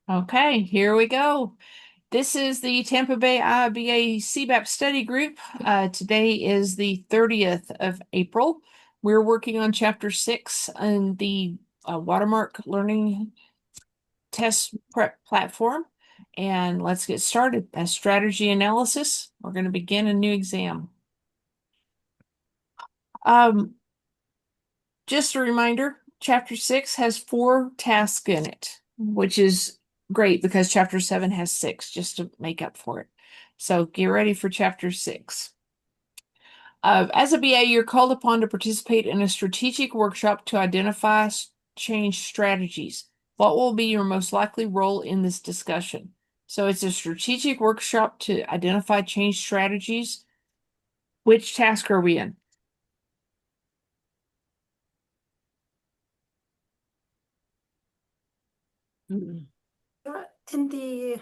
Okay, here we go. This is the Tampa Bay IIBA CBAP study group. Today is the 30th of April. We're working on Chapter 6 in the Watermark Learning Test Prep platform. And let's get started. As strategy analysis, we're going to begin a new exam. Just a reminder, Chapter 6 has 4 tasks in it, which is great because Chapter 7 has 6, just to make up for it. So get ready for Chapter 6. As a BA, you're called upon to participate in a strategic workshop to identify change strategies. What will be your most likely role in this discussion? So it's a strategic workshop to identify change strategies. Which task are we in? In the,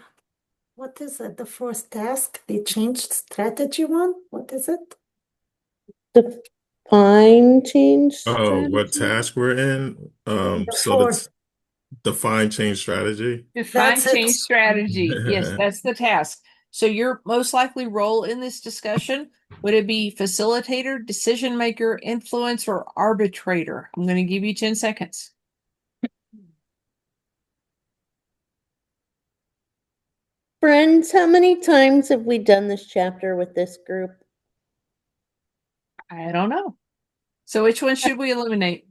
what is it? The first task, the changed strategy one? What is it? Define change Oh, what strategy? task we're in? The So fourth. that's define change strategy. Define That's it. change strategy. Yes, that's the task. So your most likely role in this discussion, would it be facilitator, decision maker, influence, or arbitrator? I'm going to give you 10 seconds. Friends, how many times have we done this chapter with this group? I don't know. So which one should we eliminate?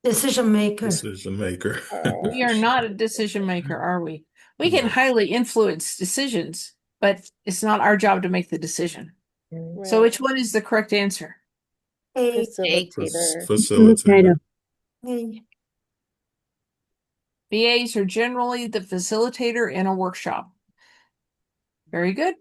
Decision maker. Decision maker. We are not a decision maker, are we? We can No. highly influence decisions, but it's not our job to make the decision. So Right. which one is the correct answer? A. Facilitator. Facilitator. A. VAs are generally the facilitator in a workshop. Very good.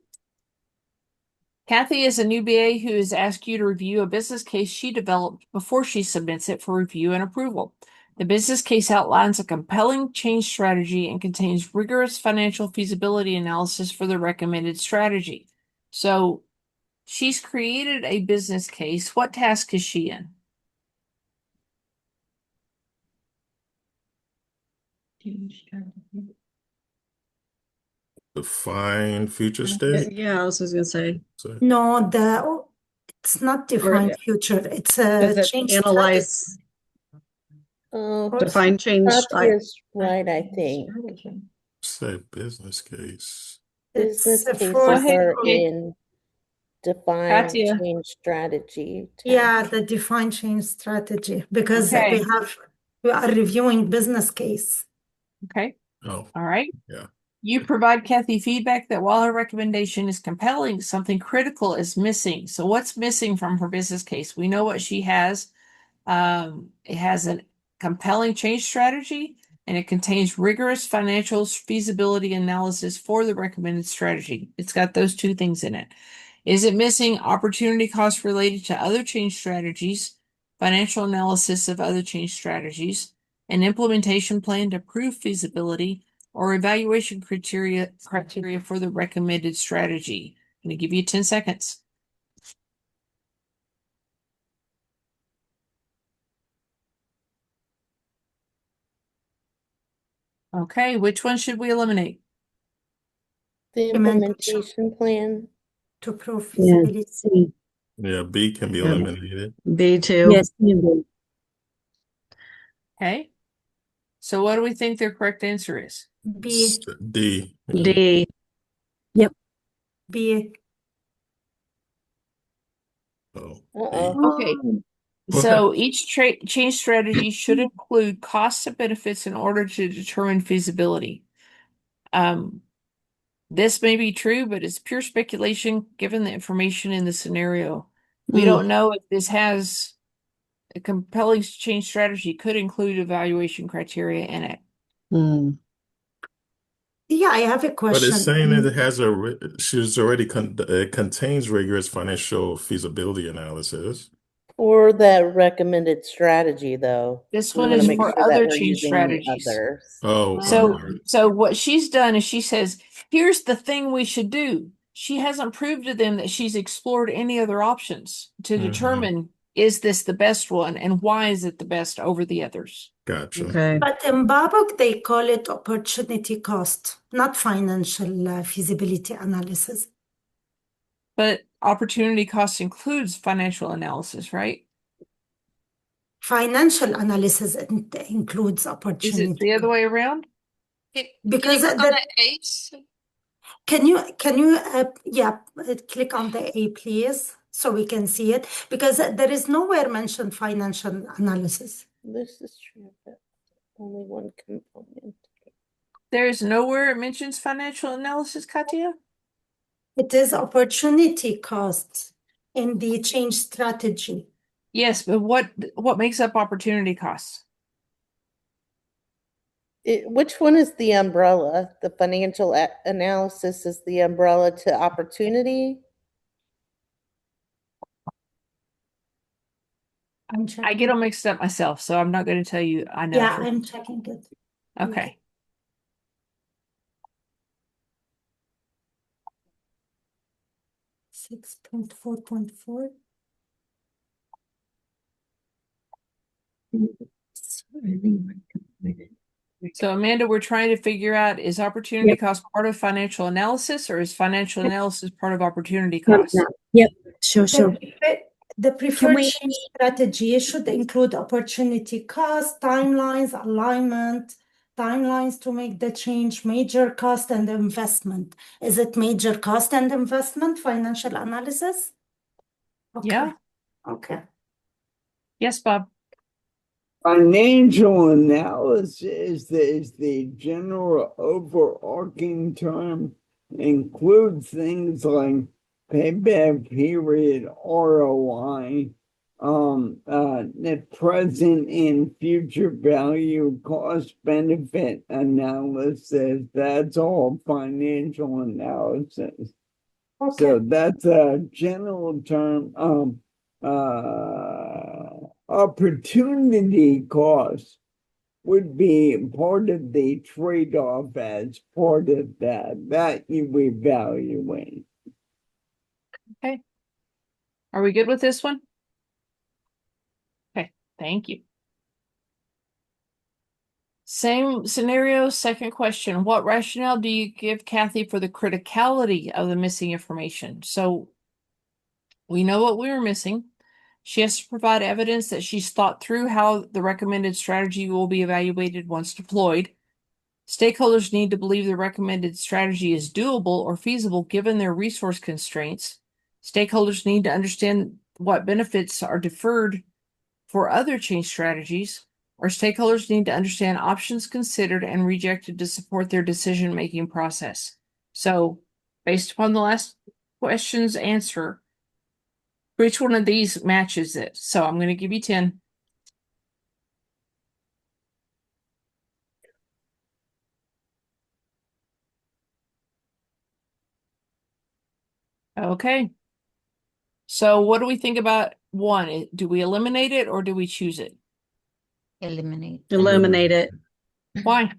Kathy is a new BA who has asked you to review a business case she developed before she submits it for review and approval. The business case outlines a compelling change strategy and contains rigorous financial feasibility analysis for the recommended strategy. So she's created a business case. What task is she in? Define future state. Yeah, I was just gonna say. So, No, it's not defined future. It's a Is it change analyze, Oh, define change? Katya's right, I think. say business case. Business It's a cases fourth. are in define Katya. change strategy. Yeah, the define change strategy, because Okay. we are reviewing business case. Okay. Oh, All right. yeah. You provide Kathy feedback that while her recommendation is compelling, something critical is missing. So what's missing from her business case? We know what she has. It has a compelling change strategy and it contains rigorous financial feasibility analysis for the recommended strategy. It's got those 2 things in it. Is it missing opportunity costs related to other change strategies, financial analysis of other change strategies, an implementation plan to prove feasibility, or evaluation criteria for the recommended strategy? I'm going to give you 10 seconds. Okay, which one should we eliminate? The implementation plan. To prove Yeah, feasibility. C. Yeah, B can be Yeah. eliminated. B2. Yes, C. Okay. So what do we think their correct answer is? B. D. Yeah. D. B. Oh, Uh-oh. Okay. What? So each change strategy should include costs and benefits in order to determine feasibility. This may be true, but it's pure speculation given the information in the scenario. We don't know if this has a compelling change strategy could include evaluation criteria in it. Yeah, I have a But question. it's saying that it has she's already it contains rigorous financial feasibility analysis. For the recommended strategy, though. This We one want is to make for sure that other we're change using strategies. others. Oh, So what she's done is she says, here's the thing we should do. She hasn't proved to them that she's explored any other options to determine is this the best one and why is it the best over the others? Gotcha. Okay. But in BABOK, they call it opportunity cost, not financial feasibility analysis. But opportunity cost includes financial analysis, right? Financial analysis includes Is it opportunity. the other way around? Because can you click on that, the H? can you click on the A, please, so we can see it? Because there is nowhere mentioned financial analysis. This is true, but only one component. There is nowhere it mentions financial analysis, Katia? It is opportunity cost in the change strategy. Yes, but what makes up opportunity costs? Which one is the umbrella? The financial analysis is the umbrella to opportunity? I'm I checking. get them mixed up myself, so I'm not going to tell you I know. Yeah, for- I'm checking it. Okay. – 6.4.4. So Amanda, we're trying to figure out, is opportunity cost part of financial analysis or is financial analysis part of opportunity cost? Yep, sure. The preferred we- change strategy should include opportunity cost, timelines, alignment, timelines to make the change, major cost and investment. Is it major cost and investment, financial analysis? Okay. Yeah. Okay. Yes, Bob. Financial analysis is the general overarching term, includes things like payback period, ROI, net present and future value, cost benefit analysis. That's all financial analysis. Okay. So that's a general term. Opportunity cost would be part of the trade-off as part of that you evaluate. Okay. Are we good with this one? Okay, thank you. Same scenario, second question. What rationale do you give Kathy for the criticality of the missing information? So we know what we were missing. She has to provide evidence that she's thought through how the recommended strategy will be evaluated once deployed. Stakeholders need to believe the recommended strategy is doable or feasible given their resource constraints. Stakeholders need to understand what benefits are deferred for other change strategies, or stakeholders need to understand options considered and rejected to support their decision-making process. So, based upon the last question's answer, which one of these matches it? So I'm going to give you 10. Okay. So what do we think about one? Do we eliminate it or do we choose it? Eliminate Eliminate. it. Why?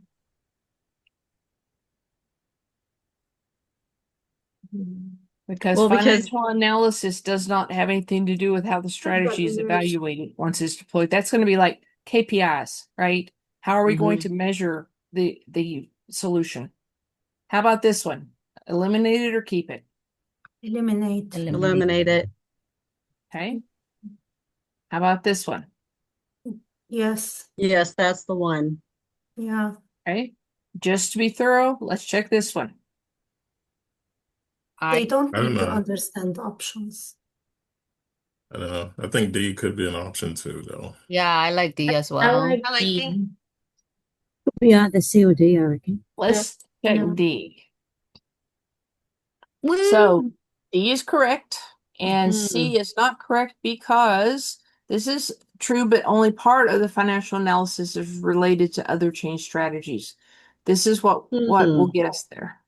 Because Well, because- financial analysis does not have anything to do with how the strategy is evaluated once it's deployed. That's going to be like KPIs, right? How are we going to measure the solution? How about this one? Eliminate it or keep it? Eliminate. Eliminate it. Okay. How about this one? Yes. Yes, that's the one. Yeah. Okay. Just to be thorough, let's check this one. They don't I don't need to know. understand options. I don't know. I think D could be an option too, though. Yeah, I like D as I well. like I like D. D. Could be either C or D, I reckon. Let's check Yeah. D. Woo! So D is correct and Mhm. C is not correct because this is true, but only part of the financial analysis is related to other change strategies. This is what will get us there.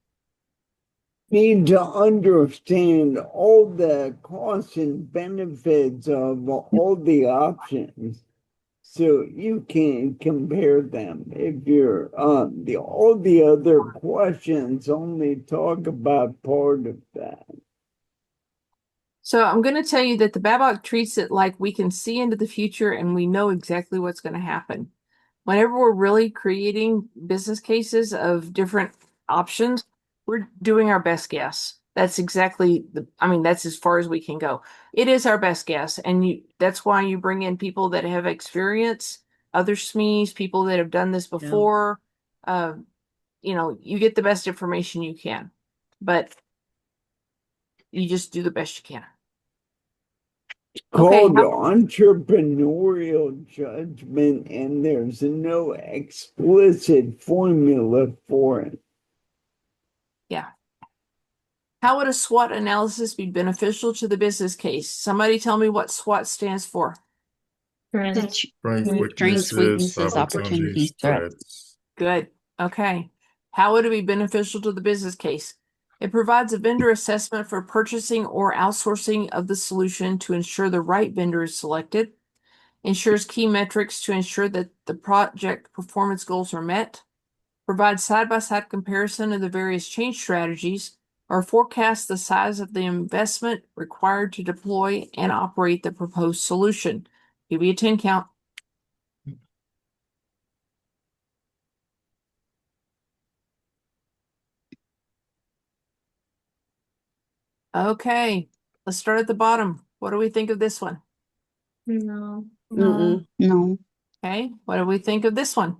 Need to understand all the costs and benefits of all the options, so you can compare them. If you're all the other questions only talk about part of that. So I'm going to tell you that the Babok treats it like we can see into the future and we know exactly what's going to happen. Whenever we're really creating business cases of different options, we're doing our best guess. That's exactly that's as far as we can go. It is our best guess. And that's why you bring in people that have experience, other SMEs, people that have done this before. You get the best information you can, but you just do the best you can. Okay, Called entrepreneurial judgment, and there's no explicit formula for it. yeah. How would a SWOT analysis be beneficial to the business case? Somebody tell me what SWOT stands for. Strengths, Strengths, weaknesses, opportunities, threats. Good. Okay. How would it be beneficial to the business case? It provides a vendor assessment for purchasing or outsourcing of the solution to ensure the right vendor is selected. Ensures key metrics to ensure that the project performance goals are met. Provides side-by-side comparison of the various change strategies, or forecast the size of the investment required to deploy and operate the proposed solution. Give you a 10 count. Okay, let's start at the bottom. What do we think of this one? No. No. No. Okay, what do we think of this one?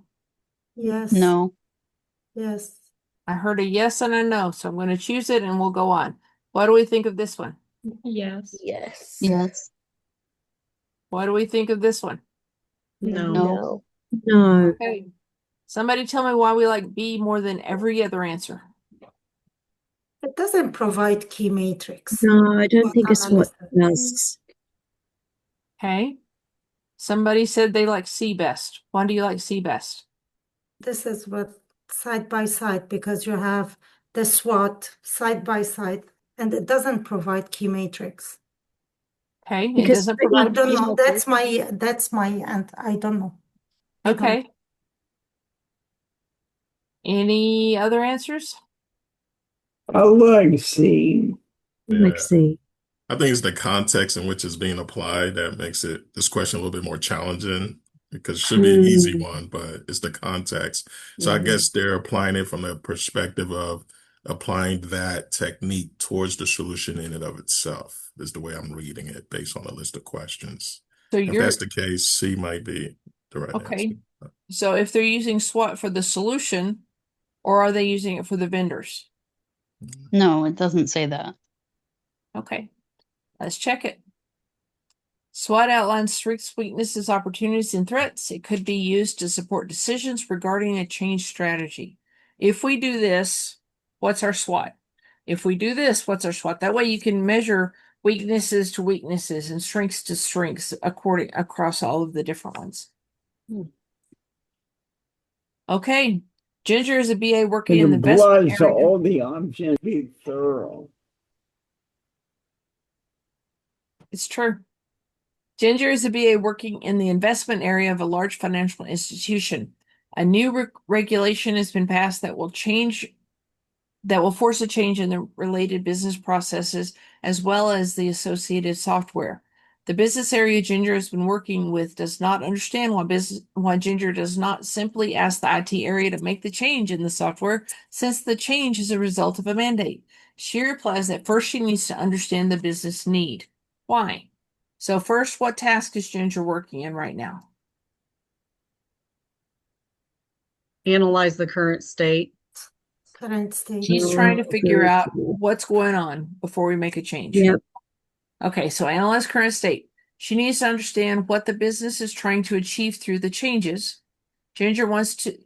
Yes. No. Yes. I heard a yes and a no, so I'm going to choose it and we'll go on. What do we think of this one? Yes. Yes. Yes. What do we think of this one? No. No. No. Okay, somebody tell me why we like B more than every other answer. It doesn't provide key matrix. No, I don't think a SWOT Analysis. does. Okay, somebody said they like C best. Why do you like C best? This is what side by side, because you have the SWOT side by side, and it doesn't provide key matrix. Okay, it Because doesn't I provide don't key know. metrics. That's my and I don't know. I don't- Okay. Any other answers? I like C. like Yeah. C. I think it's the context in which it's being applied that makes this question a little bit more challenging because it should be an easy one, but it's the context. So I guess they're applying it from the perspective of applying that technique towards the solution in and of itself, is the way I'm reading it based on a list of questions. So If you're that's the case, C might be the right okay. answer. So if they're using SWOT for the solution, or are they using it for the vendors? No, it doesn't say that. Okay, let's check it. SWOT outlines strengths, weaknesses, opportunities, and threats. It could be used to support decisions regarding a change strategy. If we do this, what's our SWOT? If we do this, what's our SWOT? That way you can measure weaknesses to weaknesses and strengths to strengths across all of the different ones. Okay, Ginger is a BA working It in the investment applies to area. all the options. Be thorough. It's true. Ginger is a BA working in the investment area of a large financial institution. A new regulation has been passed that will force a change in the related business processes as well as the associated software. The business area Ginger has been working with does not understand why Ginger does not simply ask the IT area to make the change in the software, since the change is a result of a mandate. She replies that first she needs to understand the business need. Why? So first, what task is Ginger working in right now? Analyze the current state. Current state. She's trying to figure out what's going on before we make a change. Yep. Okay, so analyze current state. She needs to understand what the business is trying to achieve through the changes. Ginger wants to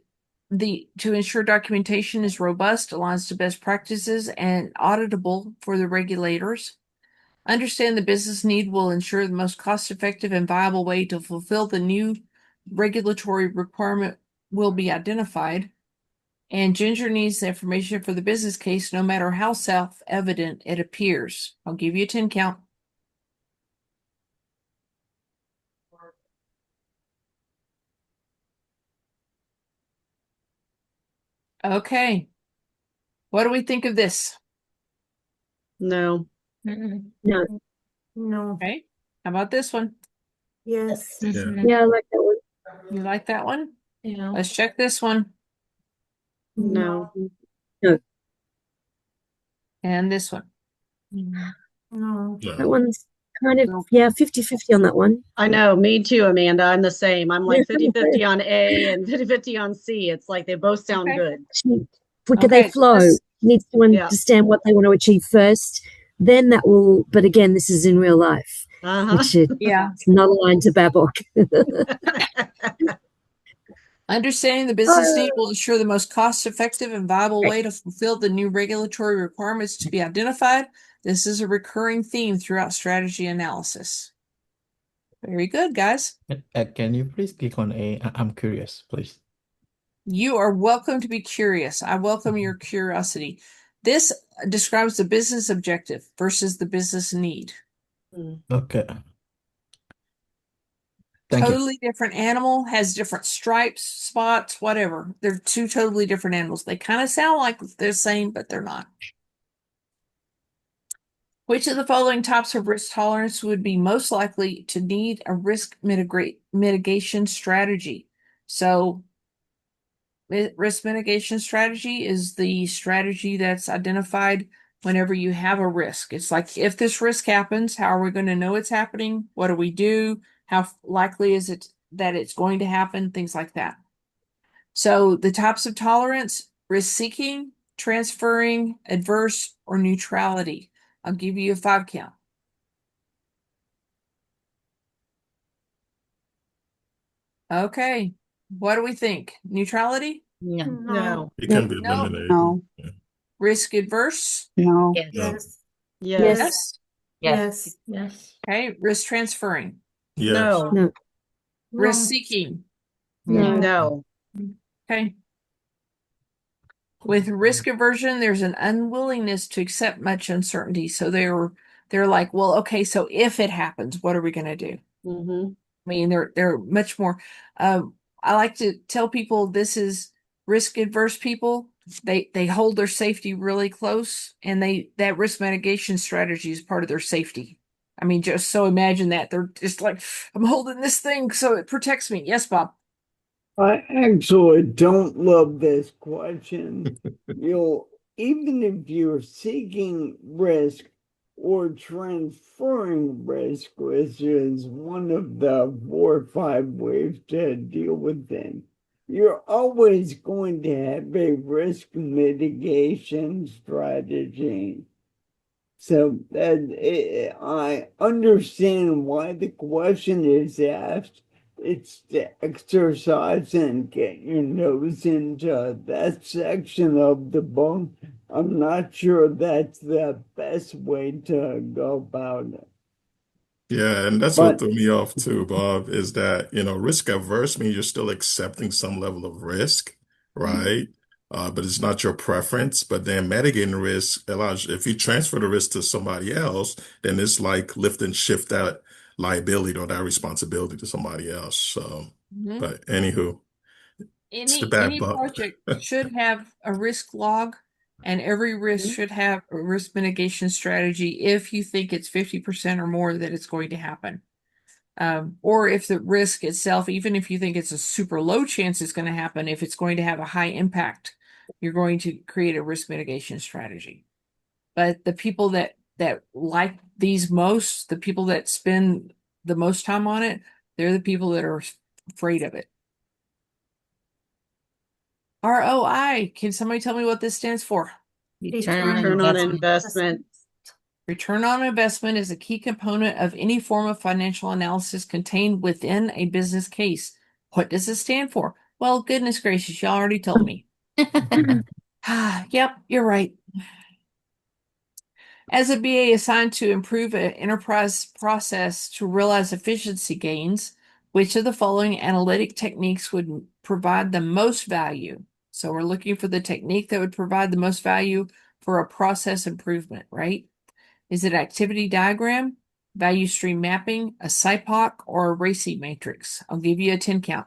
ensure documentation is robust, aligns to best practices, and auditable for the regulators. Understand the business need will ensure the most cost-effective and viable way to fulfill the new regulatory requirement will be identified. And Ginger needs the information for the business case, no matter how self-evident it appears. I'll give you a 10 count. Okay. What do we think of this? No. No. No. Okay. How about this one? Yes. Yeah. Yeah, I like that one. You like that one? Yeah. Let's check this one No. No, and this one. No. that No. one's kind of, yeah, 50-50 on that one. I know, me too, Amanda. I'm the same. I'm like 50-50 on A and 50-50 on C. It's like they both sound Okay. good. Quicker they Okay, flow. let's- Needs to Yeah. understand what they want to achieve first. Then that will, but again, this is in real life, Uh-huh. which is Yeah. not aligned to Babok. Understanding the business need will ensure the most cost-effective and viable way to fulfill the new regulatory requirements to be identified. This is a recurring theme throughout strategy analysis. Very good, guys. Can you please click on A? I'm curious, please. You are welcome to be curious. I welcome your curiosity. This describes the business objective versus the business need. Okay. Thank you. Totally different animal, has different stripes, spots, whatever. They're two totally different animals. They kind of sound like they're the same, but they're not. Which of the following types of risk tolerance would be most likely to need a risk mitigation strategy? So, risk mitigation strategy is the strategy that's identified whenever you have a risk. It's like, if this risk happens, how are we going to know it's happening? What do we do? How likely is it that it's going to happen? Things like that. So the types of tolerance: risk seeking, transferring, adverse, or neutrality. I'll give you a 5 count. Okay. What do we think? Neutrality? Yeah. No. It can be No. eliminated. No. Yeah. Risk adverse? No. Yes. Yes. Yes. Yes. Yes. Okay. Risk transferring? Yes. No. No, Risk seeking? no, No. Okay. With risk aversion, there's an unwillingness to accept much uncertainty. So they're like, well, okay, so if it happens, what are we going to do? Mm-hmm. I mean, they're much more. I like to tell people this is risk adverse people. They hold their safety really close, and that risk mitigation strategy is part of their safety. I mean, just so imagine that they're just like, I'm holding this thing so it protects me. Yes, Bob. I actually don't love this question. Even if you're seeking risk or transferring risk, which is one of the 4 or 5 ways to deal with things, you're always going to have a risk mitigation strategy. So I understand why the question is asked. It's to exercise and get your nose into that section of the book. I'm not sure that's the best way to go about it. Yeah, and that's what But threw me off too, Bob, is that, risk averse means you're still accepting some level of risk, right? But it's not your preference. But then mitigating risk allows, if you transfer the risk to somebody else, then it's like lift and shift that liability or that responsibility to somebody else. So, Mhm. but anywho, sit back, Any Bob. project should have a risk log, and every risk should have a risk mitigation strategy if you think it's 50% or more that it's going to happen. Or if the risk itself, even if you think it's a super low chance it's going to happen, if it's going to have a high impact, you're going to create a risk mitigation strategy. But the people that like these most, the people that spend the most time on it, they're the people that are afraid of it. ROI. Can somebody tell me what this stands for? Return on investment. Return on investment is a key component of any form of financial analysis contained within a business case. What does it stand for? Well, goodness gracious, y'all already told me. Yep, you're right. As a BA assigned to improve an enterprise process to realize efficiency gains, which of the following analytic techniques would provide the most value? So we're looking for the technique that would provide the most value for a process improvement, right? Is it activity diagram, value stream mapping, a SIPOC, or a RACI matrix? I'll give you a 10 count.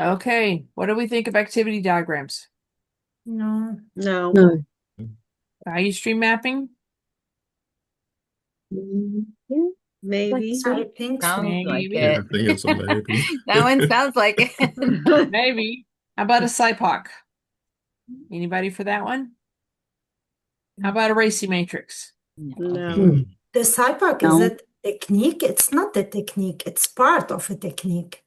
Okay, what do we think of activity diagrams? No. No. No. Value stream mapping? Maybe. I think so. Sounds like Maybe. Yeah, I it. think it's a maybe. That one sounds like it. Maybe. How about a SIPOC? Anybody for that one? How about a RACI matrix? No. Mm. The SIPOC No. is a technique. It's not a technique. It's part of a technique.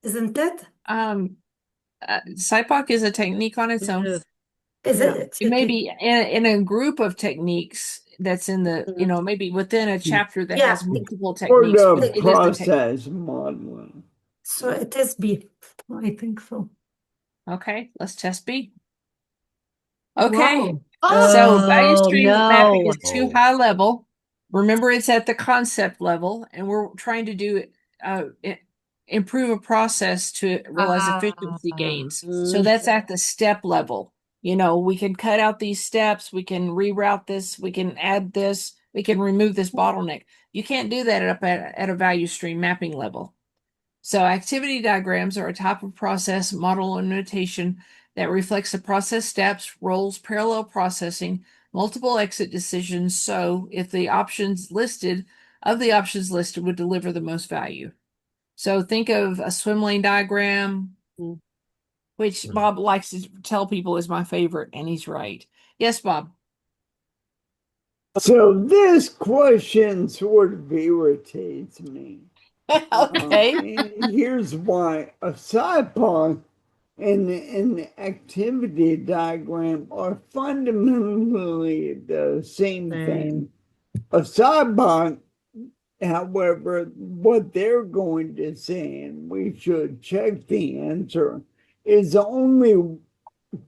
Isn't it? SIPOC is a technique on its own. Ugh. Is Yeah. it? It's It a may be in a group of techniques that's in the, maybe within a chapter that Yeah. has multiple Or techniques, the but it is the process modeling. So it is B. I think so. Okay, let's test B. Okay. Wow. So value Oh, stream mapping no. is too Oh. high level. Remember, it's at the concept level, and we're trying to do improve a process to realize efficiency gains. So that's at the step level. We can cut out these steps, we can reroute this, we can add this, we can remove this bottleneck. You can't do that up at a value stream mapping level. So activity diagrams are a type of process, model, and notation that reflects the process steps, roles, parallel processing, multiple exit decisions. So if the options listed would deliver the most value. So think of a swim lane diagram, which Bob likes to tell people is my favorite, and he's right. Yes, Bob. So this question sort of irritates me. Okay. And here's why. A SIPOC and an activity diagram are fundamentally the same thing. A SIPOC, however, what they're going to say, and we should check the answer, is only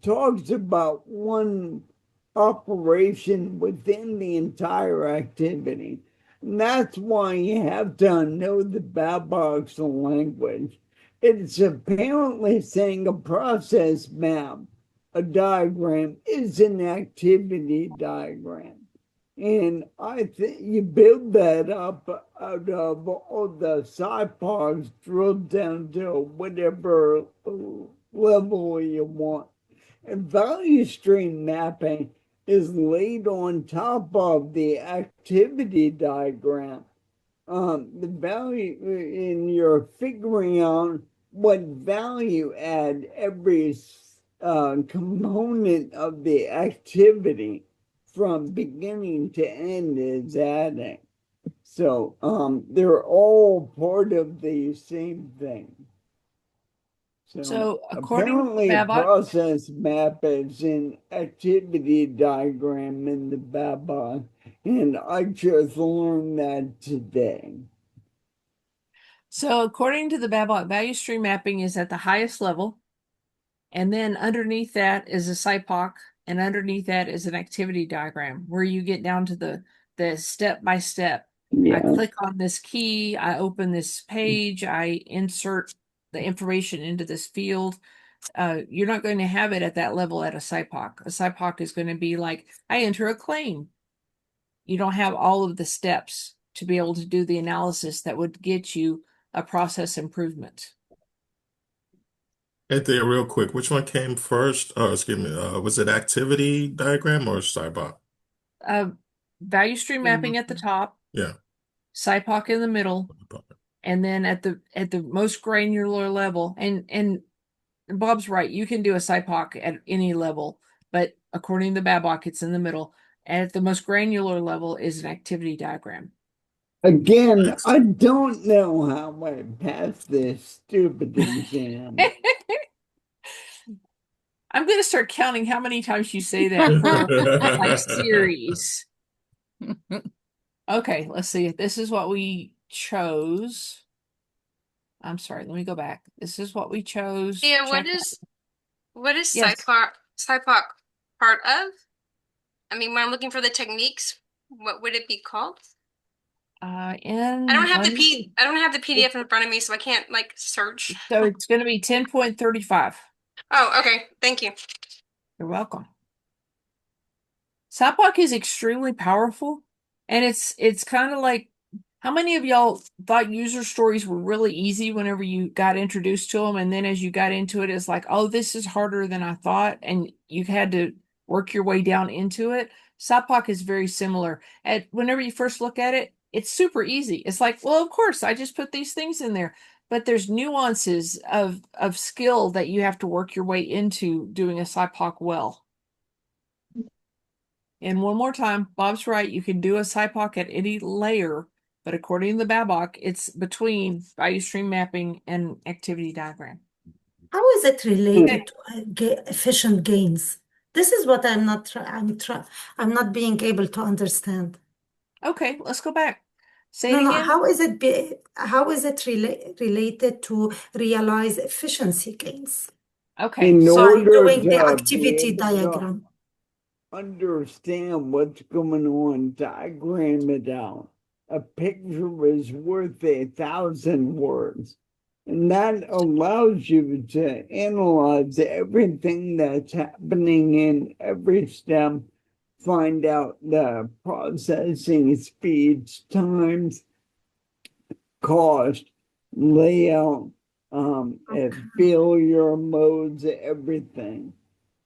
talks about one operation within the entire activity. And that's why you have to know the Babok's language. It's apparently saying a process map, a diagram, is an activity diagram. And I think you build that up out of all the SIPOCs drilled down to whatever level you want. And value stream mapping is laid on top of the activity diagram. The value, and you're figuring out what value add every component of the activity from beginning to end is adding. So they're all part of the same thing. So according to apparently Babok, process map is an activity diagram in the Babok, and I just learned that today. So according to the Babok, value stream mapping is at the highest level. And then underneath that is a SIPOC, and underneath that is an activity diagram where you get down to the step by step. I click on this key, I open this page, I insert the information into this field. You're not going to have it at that level at a SIPOC. A SIPOC is going to be like, I enter a claim. You don't have all of the steps to be able to do the analysis that would get you a process improvement. Anthea, real quick, which one came first? Oh, excuse me. Was it activity diagram or SIPOC? Value stream mapping at the top. Yeah. SIPOC in the middle, and then at the most granular level, and Bob's right, you can do a SIPOC at any level, but according to Babok, it's in the middle. And at the most granular level is an activity diagram. Again, I don't know how I passed this stupid exam. I'm going to start counting how many times you say that per like series. Okay, let's see. This is what we chose. I'm sorry, let me go back. This is what we chose. Yeah, Check what is Yes. SIPOC part of? I mean, when I'm looking for the techniques, what would it be called? I don't have the PDF in front of me, so I can't like search. So it's going to be 10.35. Oh, okay. Thank you. You're welcome. SIPOC is extremely powerful, and it's kind of like How many of y'all thought user stories were really easy whenever you got introduced to them, and then as you got into it, it's like, oh, this is harder than I thought, and you had to work your way down into it? SIPOC is very similar. Whenever you first look at it, it's super easy. It's like, well, of course, I just put these things in there. But there's nuances of skill that you have to work your way into doing a SIPOC well. And one more time, Bob's right. You can do a SIPOC at any layer, but according to the BABOK, it's between value stream mapping and activity diagram. How is it related to efficient gains? This is what I'm not being able to understand. Okay, let's go back. Say No, it no. again. How is it related to realize efficiency gains? Okay, In so order doing the to activity be able to diagram. understand what's going on, diagram it out. A picture is worth 1,000 words. And that allows you to analyze everything that's happening in every step, find out the processing speeds, times, cost, layout, failure modes, everything.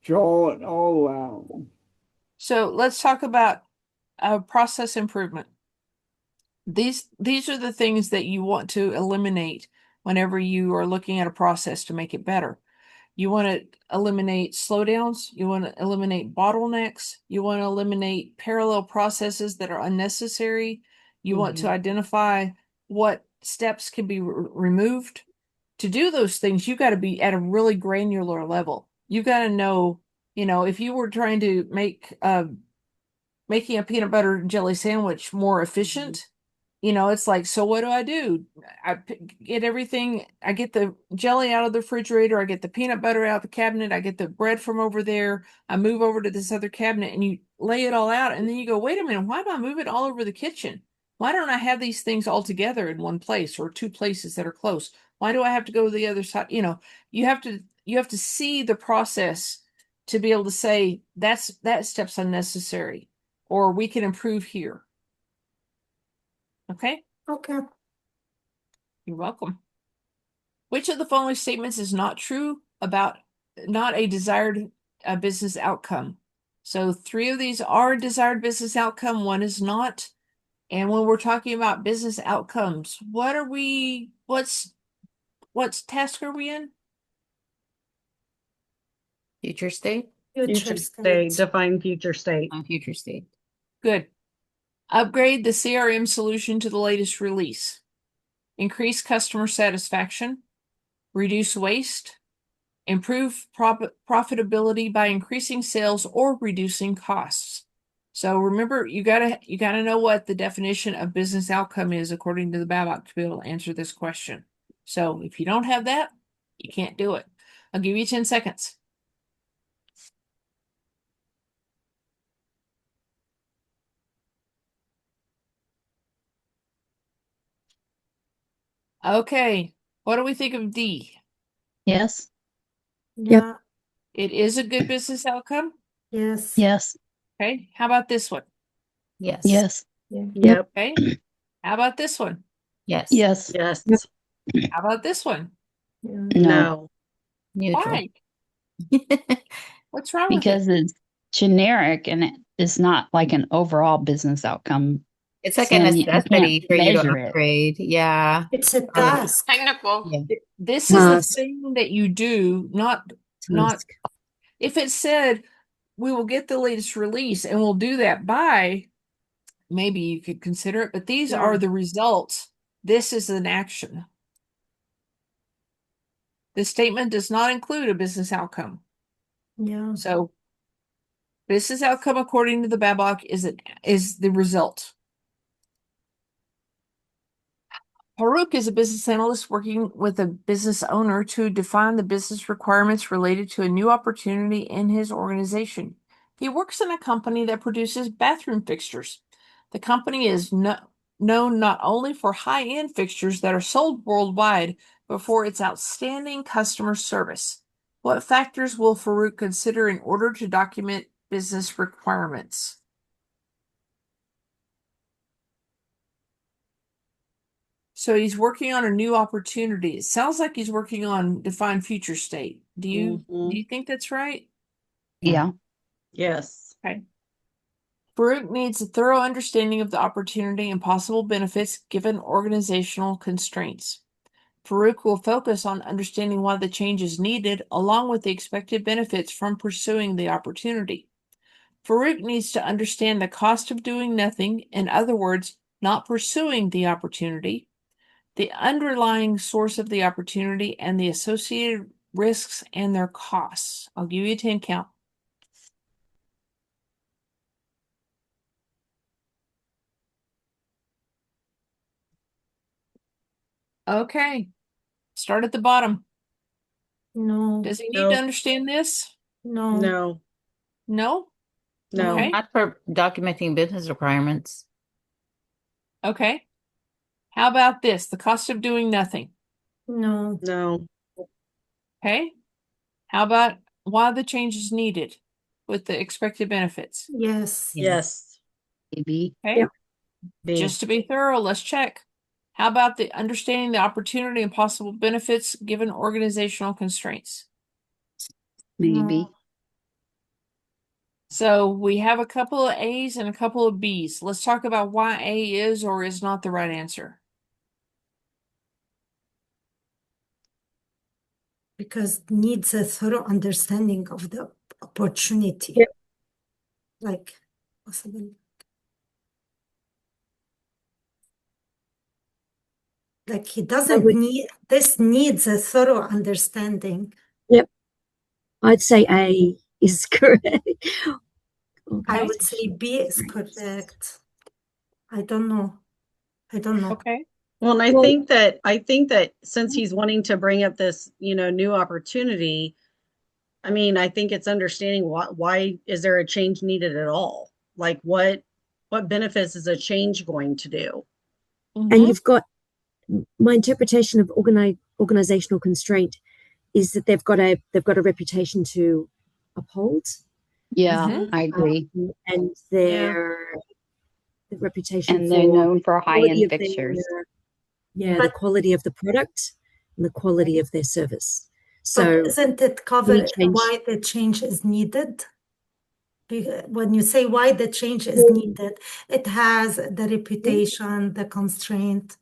Draw it all out. So let's talk about process improvement. These are the things that you want to eliminate whenever you are looking at a process to make it better. You want to eliminate slowdowns. You want to eliminate bottlenecks. You want to eliminate parallel processes that are unnecessary. You want to identify what steps can be removed. To do those things, you've got to be at a really granular level. You've got to know, if you were trying to make making a peanut butter and jelly sandwich more efficient, it's like, so what do? I get everything, I get the jelly out of the refrigerator, I get the peanut butter out of the cabinet, I get the bread from over there, I move over to this other cabinet, and you lay it all out, and then you go, wait a minute, why do I move it all over the kitchen? Why don't I have these things all together in one place or two places that are close? Why do I have to go to the other side? You have to see the process to be able to say that step's unnecessary, or we can improve here. Okay? Okay. You're welcome. Which of the following statements is not true about not a desired business outcome? So 3 of these are a desired business outcome, 1 is not. And when we're talking about business outcomes, what's task are we in? Future state? Future state. Define future state. On future state. Good. Upgrade the CRM solution to the latest release. Increase customer satisfaction. Reduce waste. Improve profitability by increasing sales or reducing costs. So remember, you gotta know what the definition of business outcome is according to the BABOK to be able to answer this question. So if you don't have that, you can't do it. I'll give you 10 seconds. Okay, what do we think of D? Yes. Yeah. It is a good business outcome. Yes. Yes. Okay, how about this one? Yes. Yes. Yep. Okay, how about this one? Yes. Yes. Yes. How about this one? No. Neutral. Why? What's wrong with it? Because it's generic and it is not like an overall business outcome. It's like So a you necessity can't for you to measure it. upgrade. Yeah. It's a task. Technical. Yeah. This is a Task. thing that you do, not Task. if it said we will get the latest release and we'll do that by, maybe you could consider it, but these Yeah. are the results. This is an action. This statement does not include a business outcome. Yeah. So business outcome according to the BABOK is the result. Farouk is a business analyst working with a business owner to define the business requirements related to a new opportunity in his organization. He works in a company that produces bathroom fixtures. The company is known not only for high-end fixtures that are sold worldwide, but for its outstanding customer service. What factors will Farouk consider in order to document business requirements? So he's working on a new opportunity. It sounds like he's working on defined future state. Do you think that's right? Yeah. Yes. Okay. Baruch needs a thorough understanding of the opportunity and possible benefits given organizational constraints. Farouk will focus on understanding why the change is needed, along with the expected benefits from pursuing the opportunity. Farouk needs to understand the cost of doing nothing, in other words, not pursuing the opportunity, the underlying source of the opportunity, and the associated risks and their costs. I'll give you a 10 count. Okay. Start at the bottom. No. Does he need to understand this? No. No. No? No. Okay. Not for documenting business requirements. Okay. How about this? The cost of doing nothing. No. No. Okay. How about why the change is needed with the expected benefits? Yes. Yes. Maybe. Okay. Yep. B. Just to be thorough, let's check. How about the understanding the opportunity and possible benefits given organizational constraints? Maybe. So we have a couple of A's and a couple of B's. Let's talk about why A is or is not the right answer. Because needs a thorough understanding of the opportunity. Yep. Like possible. Like he doesn't would- need, this needs a thorough understanding. Yep. I'd say A is correct. I would say B is correct. I don't know. Okay. Well, and Well- I think that since he's wanting to bring up this, new opportunity, I mean, I think it's understanding why is there a change needed at all? Like what benefits is a change going to do? And you've got my interpretation of organizational constraint is that they've got a reputation to uphold. Yeah, I agree. And their reputation And they're known for quality high-end of fixtures. the quality of the product and the quality of their service. So but isn't it covered change- why the change is needed? When you say why the change is needed, it has the reputation, the constraint.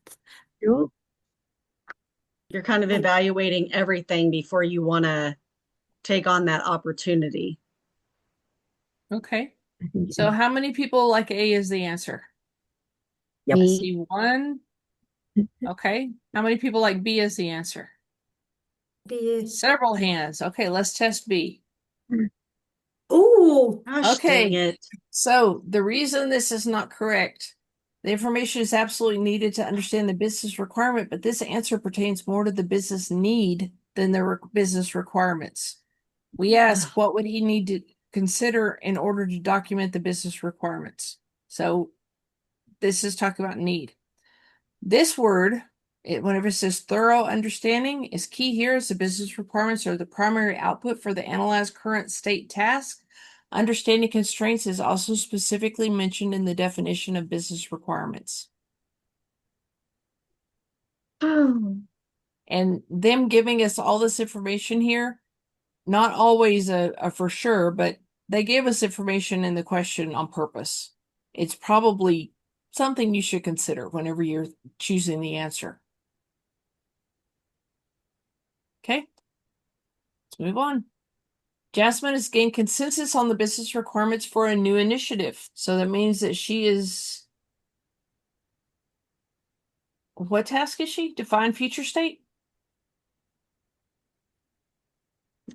Sure. You're kind of evaluating everything before you want to take on that opportunity. Okay. So how many people like A is the answer? Yep. I see one. Okay. How many people like B is the answer? B. Several hands. Okay, let's test B. Oh, Gosh, Okay. dang it. So the reason this is not correct, the information is absolutely needed to understand the business requirement, but this answer pertains more to the business need than the business requirements. We ask what would he need to consider in order to document the business requirements. So this is talking about need. This word, whenever it says thorough understanding, is key here as the business requirements are the primary output for the analyzed current state task. Understanding constraints is also specifically mentioned in the definition of business requirements. And them giving us all this information here, not always a for sure, but they gave us information in the question on purpose. It's probably something you should consider whenever you're choosing the answer. Okay, let's move on. Jasmine has gained consensus on the business requirements for a new initiative. So that means that she is, what task is she? Define future state?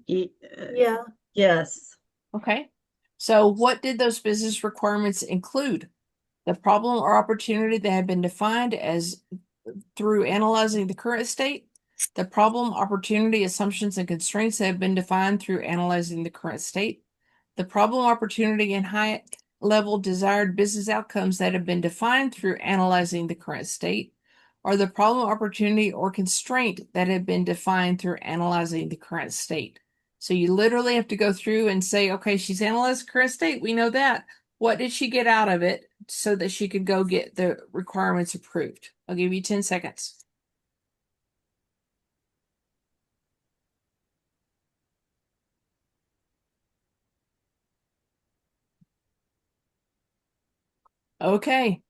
yeah. Yes. Okay. So what did those business requirements include? The problem or opportunity that had been defined as through analyzing the current state, the problem, opportunity, assumptions, and constraints that have been defined through analyzing the current state, the problem, opportunity, and high-level desired business outcomes that have been defined through analyzing the current state, or the problem, opportunity, or constraint that have been defined through analyzing the current state. So you literally have to go through and say, okay, she's analyzed the current state. We know that. What did she get out of it so that she could go get the requirements approved. I'll give you 10 seconds. Okay.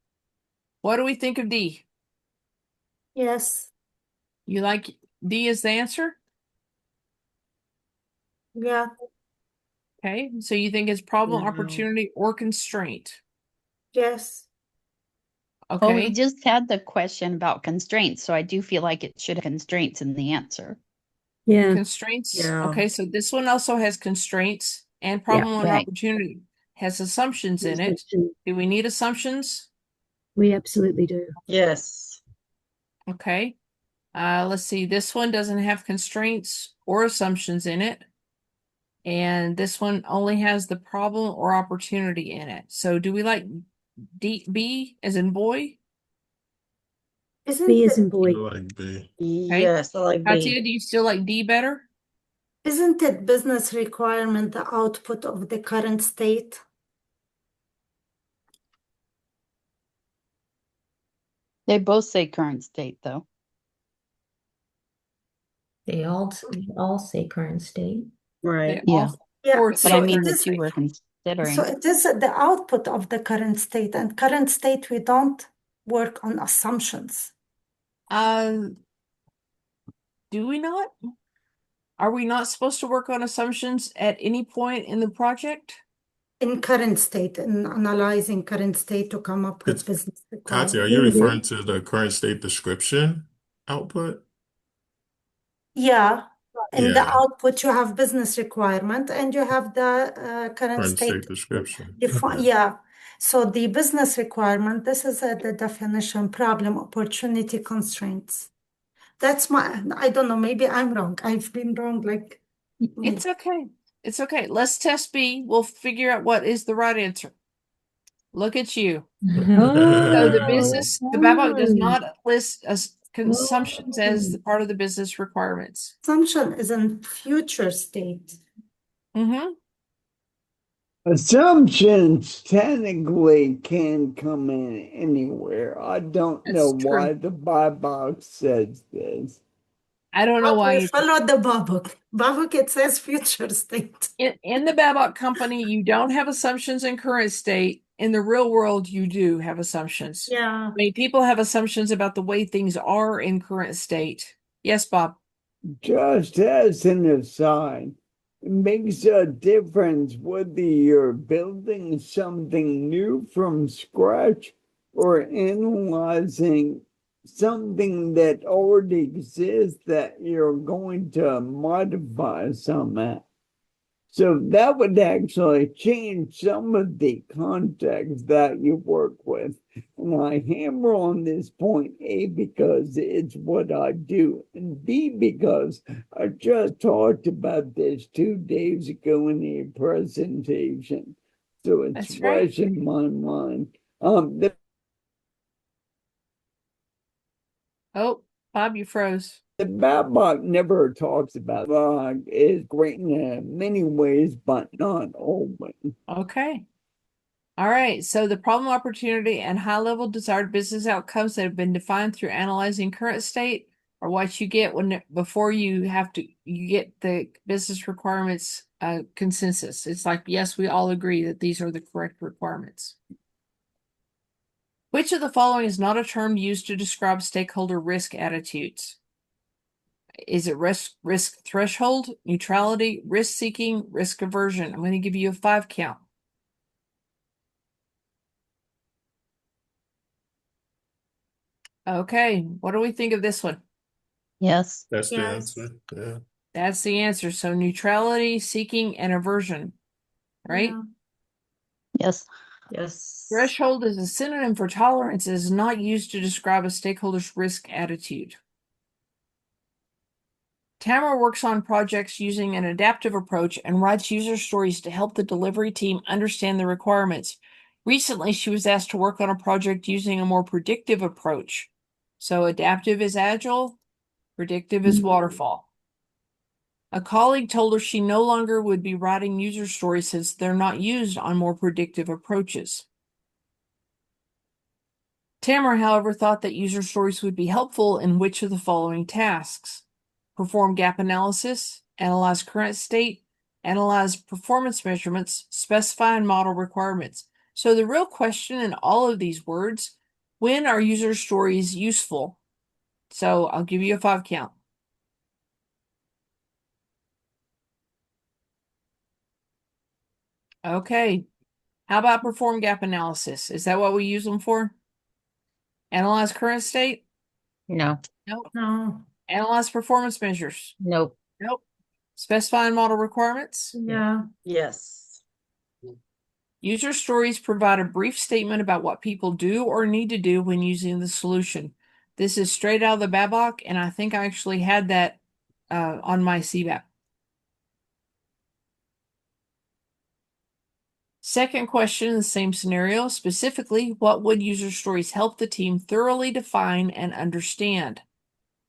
What do we think of D? Yes. You like D as the answer? Yeah. Okay. So you think it's problem, No. opportunity, or constraint? Yes. Well, we Okay. just had the question about constraints, so I do feel like it should have constraints in the answer. Yeah. Constraints. Yeah. Okay. So this one also has constraints and Yeah, problem and right. opportunity. Has assumptions in it. Assumption. Do we need assumptions? We absolutely do. Yes. Okay. Let's see. This one doesn't have constraints or assumptions in it. And this one only has the problem or opportunity in it. So do we like B as in boy? Isn't B as it, in boy. I like B. Yes, I like Katia, B. do you still like D better? isn't it business requirement the output of the current state? They both say current state, though. They all say current state. Right. They Yeah. all Yeah, four But so I mean, it the is two we're considering. so it is the output of the current state, and current state we don't work on assumptions. do we not? Are we not supposed to work on assumptions at any point in the project? In current state, in analyzing current state to come up with It's, business Katya, are requirements. you referring to the current state description output? Yeah, in the Yeah, output you have business requirement and you have the current current state state description. define. Yeah, so the business requirement, this is the definition: problem, opportunity, constraints. That's I don't know, maybe I'm wrong. I've been wrong like It's okay. It's okay. Let's test B. We'll figure out what is the right answer. Look at you. So the business, the BABOK does not list as consumptions as the part of the business requirements. assumption is in future state. Mm-hmm. Assumptions technically can come in anywhere. I don't know That's why true. the buy box says this. I don't know But why we either. follow the BABOK. BABOK, it says future state. In the BABOK company, you don't have assumptions in current state. In the real world, you do have assumptions. Yeah. I mean, people have assumptions about the way things are in current state. Yes, Bob. Just as an aside, it makes a difference whether you're building something new from scratch or analyzing something that already exists that you're going to modify somehow. So that would actually change some of the context that you work with. And I hammer on this point, A, because it's what I do, and B, because I just talked about this 2 days ago in a presentation. So it's That's right. fresh in my mind. Oh, Bob, you froze. The BABOK never talks about is great in many ways, but not always. Okay. All right. So the problem, opportunity, and high-level desired business outcomes that have been defined through analyzing current state are what you get before you get the business requirements consensus. It's like, yes, we all agree that these are the correct requirements. Which of the following is not a term used to describe stakeholder risk attitudes? Is it risk threshold, neutrality, risk seeking, risk aversion? I'm going to give you a 5 count. Okay, what do we think of this one? Yes. That's the Yes. answer. Yeah. That's the answer. So neutrality, seeking, and aversion, right? Yeah. Yes. Yes. Threshold is a synonym for tolerance. It is not used to describe a stakeholder's risk attitude. Tamara works on projects using an adaptive approach and writes user stories to help the delivery team understand the requirements. Recently, she was asked to work on a project using a more predictive approach. So adaptive is agile, predictive is waterfall. A colleague told her she no longer would be writing user stories since they're not used on more predictive approaches. Tamara, however, thought that user stories would be helpful in which of the following tasks? Perform gap analysis, analyze current state, analyze performance measurements, specify and model requirements. So the real question in all of these words, when are user stories useful? So I'll give you a 5 count. Okay. How about perform gap analysis? Is that what we use them for? Analyze current state? No. Nope. No. Analyze performance measures? Nope. Nope. Specify and model requirements? Yeah. Yes. User stories provide a brief statement about what people do or need to do when using the solution. This is straight out of the BABOK, and I think I actually had that on my CBAP. Second question in the same scenario, specifically, what would user stories help the team thoroughly define and understand?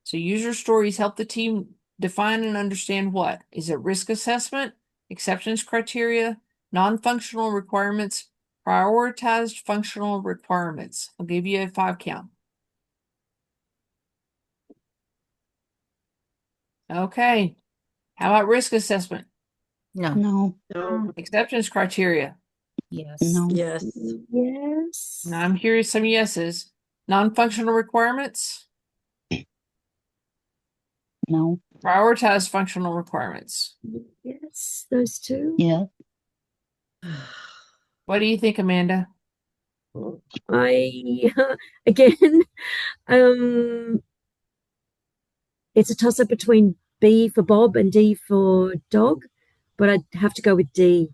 So user stories help the team define and understand what? Is it risk assessment, acceptance criteria, non-functional requirements, prioritized functional requirements? I'll give you a 5 count. Okay. How about risk assessment? No. No. No. Acceptance criteria? Yes. No. Yes. Yes. Now I'm hearing some yeses. Non-functional requirements? No. Prioritized functional requirements? Yes, those two. Yeah. What do you think, Amanda? I again, it's a toss-up between B for Bob and D for dog, but I'd have to go with D.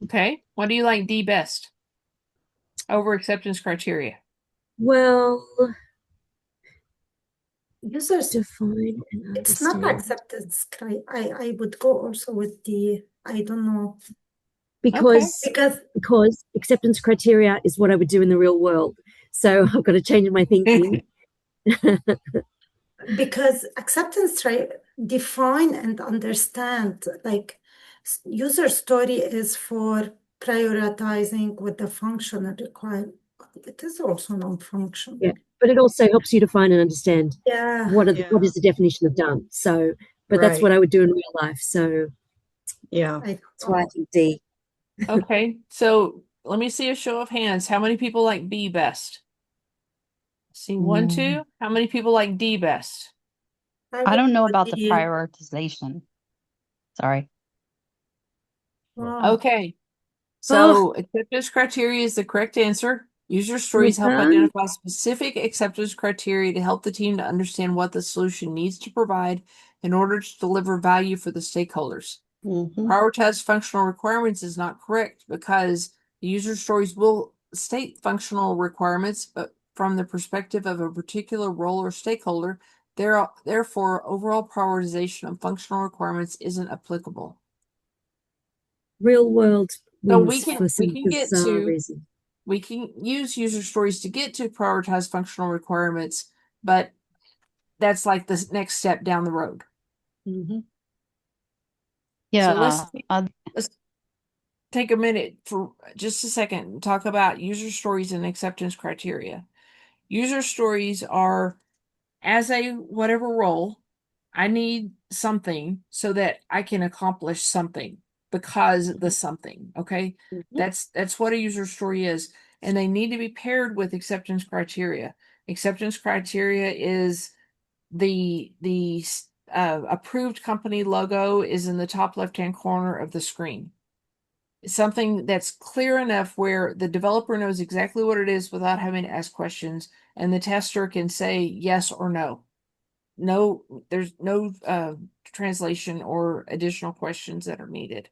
Okay. What do you like D best over acceptance criteria? Well, Users, define and it's not understand. acceptance. I would go also with the, I don't know. Because Because acceptance criteria is what I would do in the real world. So I've got to change my thinking. because acceptance define and understand, like user story is for prioritizing with the functional requirement. It is also non-functional. Yeah, but it also helps you define and understand Yeah. what is the definition of done. So, but that's what I would do in real life. So yeah, that's why I think D. Okay, so let me see a show of hands. How many people like B best? See, 1, 2. How many people like D best? I don't know about the D. prioritization. Sorry. Wow. Okay, so acceptance criteria is the correct answer. User stories help identify specific acceptance criteria to help the team to understand what the solution needs to provide in order to deliver value for the stakeholders. Prioritize functional requirements is not correct because the user stories will state functional requirements, but from the perspective of a particular role or stakeholder, therefore, overall prioritization of functional requirements isn't applicable. Real world So wins for some bizarre reason. We can use user stories to get to prioritize functional requirements, but that's like the next step down the road. Yeah. So let's take a minute for just a second and talk about user stories and acceptance criteria. User stories are, as a whatever role, I need something so that I can accomplish something because the something, okay? That's what a user story is. And they need to be paired with acceptance criteria. Acceptance criteria is the approved company logo is in the top left-hand corner of the screen. Something that's clear enough where the developer knows exactly what it is without having to ask questions, and the tester can say yes or no. No, there's no translation or additional questions that are needed.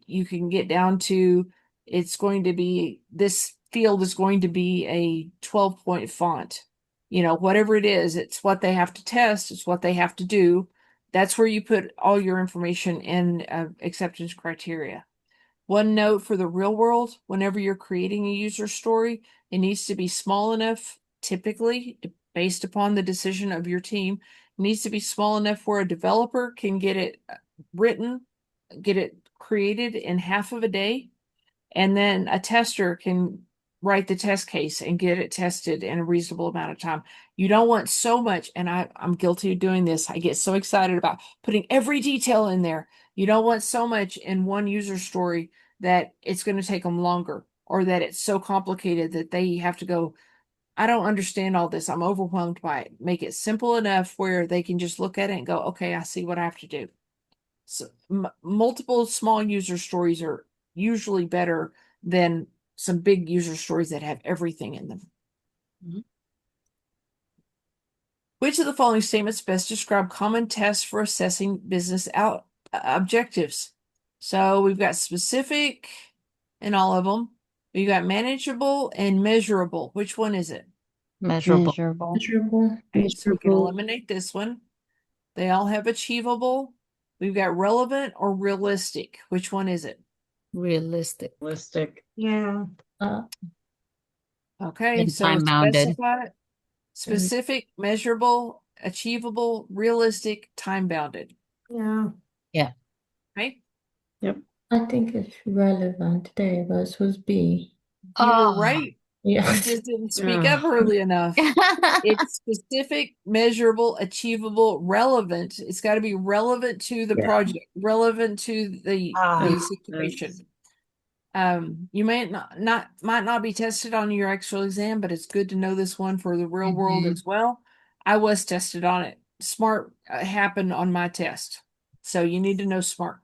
You can get down to it's going to be, this field is going to be a 12-point font. You know, whatever it is, it's what they have to test, it's what they have to do. That's where you put all your information in acceptance criteria. One note for the real world, whenever you're creating a user story, it needs to be small enough, typically, based upon the decision of your team, it needs to be small enough where a developer can get it written, get it created in half of a day, and then a tester can write the test case and get it tested in a reasonable amount of time. You don't want so much, and I'm guilty of doing this. I get so excited about putting every detail in there. You don't want so much in one user story that it's going to take them longer, or that it's so complicated that they have to go, I don't understand all this. I'm overwhelmed by it. Make it simple enough where they can just look at it and go, okay, I see what I have to do. So multiple small user stories are usually better than some big user stories that have everything in them. Which of the following statements best describe common tests for assessing business objectives? So we've got specific in all of them. We've got manageable and measurable. Which one is it? Measurable. Measurable. Measurable. Okay, so we can Measurable. eliminate this one. They all have achievable. We've got relevant or realistic. Which one is it? Realistic. Realistic. Yeah. Okay, And so time-bounded. specific, measurable, achievable, realistic, time-bounded. Yeah. Yeah. Okay? I think it's relevant. There it goes. Who's B? You were Oh. right. Yeah. You just didn't speak up early enough. It's specific, measurable, achievable, relevant. It's got to be relevant to the Yeah. project, relevant to the Ah. situation. You might not be tested on your actual exam, but it's good to know this one for the real world as well. I was tested on it. SMART happened on my test. So you need to know SMART.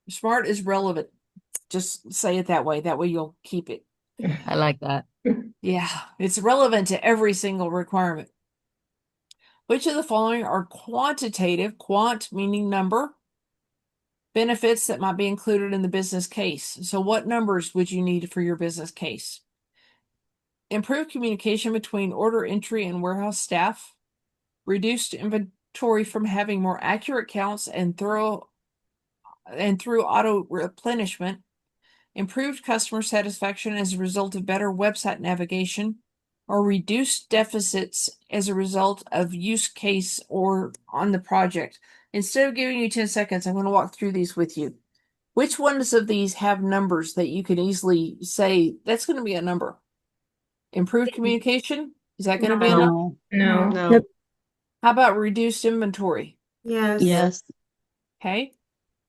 SMART is relevant. Just say it that way. That way you'll keep it. I like that. Yeah, it's relevant to every single requirement. Which of the following are quantitative, quant meaning number, benefits that might be included in the business case? So what numbers would you need for your business case? Improved communication between order entry and warehouse staff, reduced inventory from having more accurate counts and through auto replenishment, improved customer satisfaction as a result of better website navigation, or reduced deficits as a result of use case or on the project. Instead of giving you 10 seconds, I'm going to walk through these with you. Which ones of these have numbers that you can easily say, that's going to be a number? Improved communication? Is that going to be a number? No. No. No. How about reduced inventory? Yes. Yes. Okay.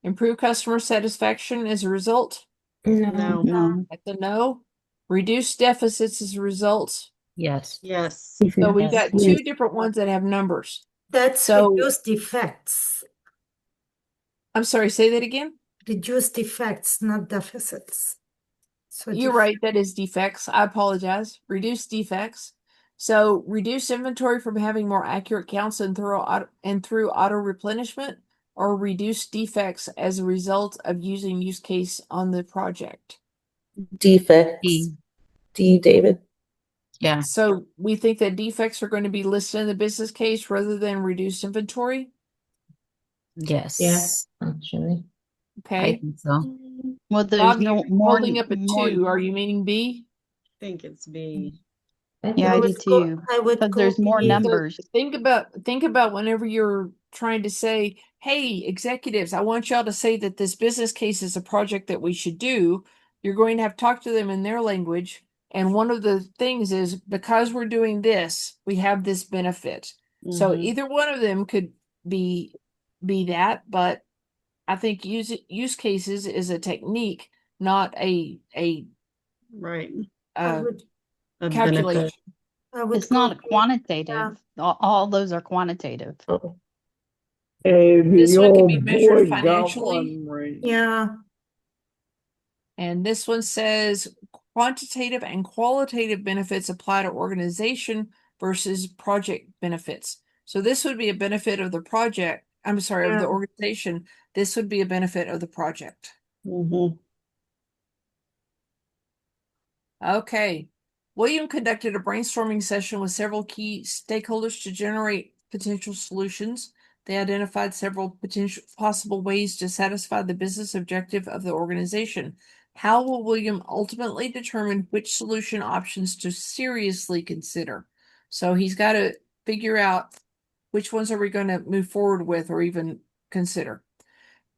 Improved customer satisfaction as a result? No. No. No. That's a no. Reduced deficits as a result? Yes. Yes. So we've Yes. got two different ones that have numbers. That's So- reduced effects. I'm sorry, say that again? Reduced effects, not deficits. So You're right, that is defects. I apologize. Reduced defects. So reduce inventory from having more accurate counts and through auto replenishment, or reduce defects as a result of using use case on the project. Defects. D. D, David. Yeah. So we think that defects are going to be listed in the business case rather than reduced inventory. Yes. Yes. Actually, I Okay. think so. Well, there's Bob, no you're more. holding up a more. 2. Are you meaning B? I think it's B. Yeah, I do would go- too. I would Because go there's more B. numbers. Think about whenever you're trying to say, hey, executives, I want y'all to say that this business case is a project that we should do. You're going to have to talk to them in their language. And one of the things is, because we're doing this, we have this benefit. So Mhm. either one of them could be that, but I think use cases is a technique, not a Right. I would, A calculation. benefit. I would It's go not B. quantitative. All those are quantitative. Oh. Hey, This the one can be old measured boy got financially. one right. Yeah. And this one says quantitative and qualitative benefits apply to organization versus project benefits. So this would be a benefit of the project. I'm sorry, of the Yeah. organization. This would be a benefit of the project. Mhm. Okay. William conducted a brainstorming session with several key stakeholders to generate potential solutions. They identified several possible ways to satisfy the business objective of the organization. How will William ultimately determine which solution options to seriously consider? So he's got to figure out which ones are we going to move forward with or even consider.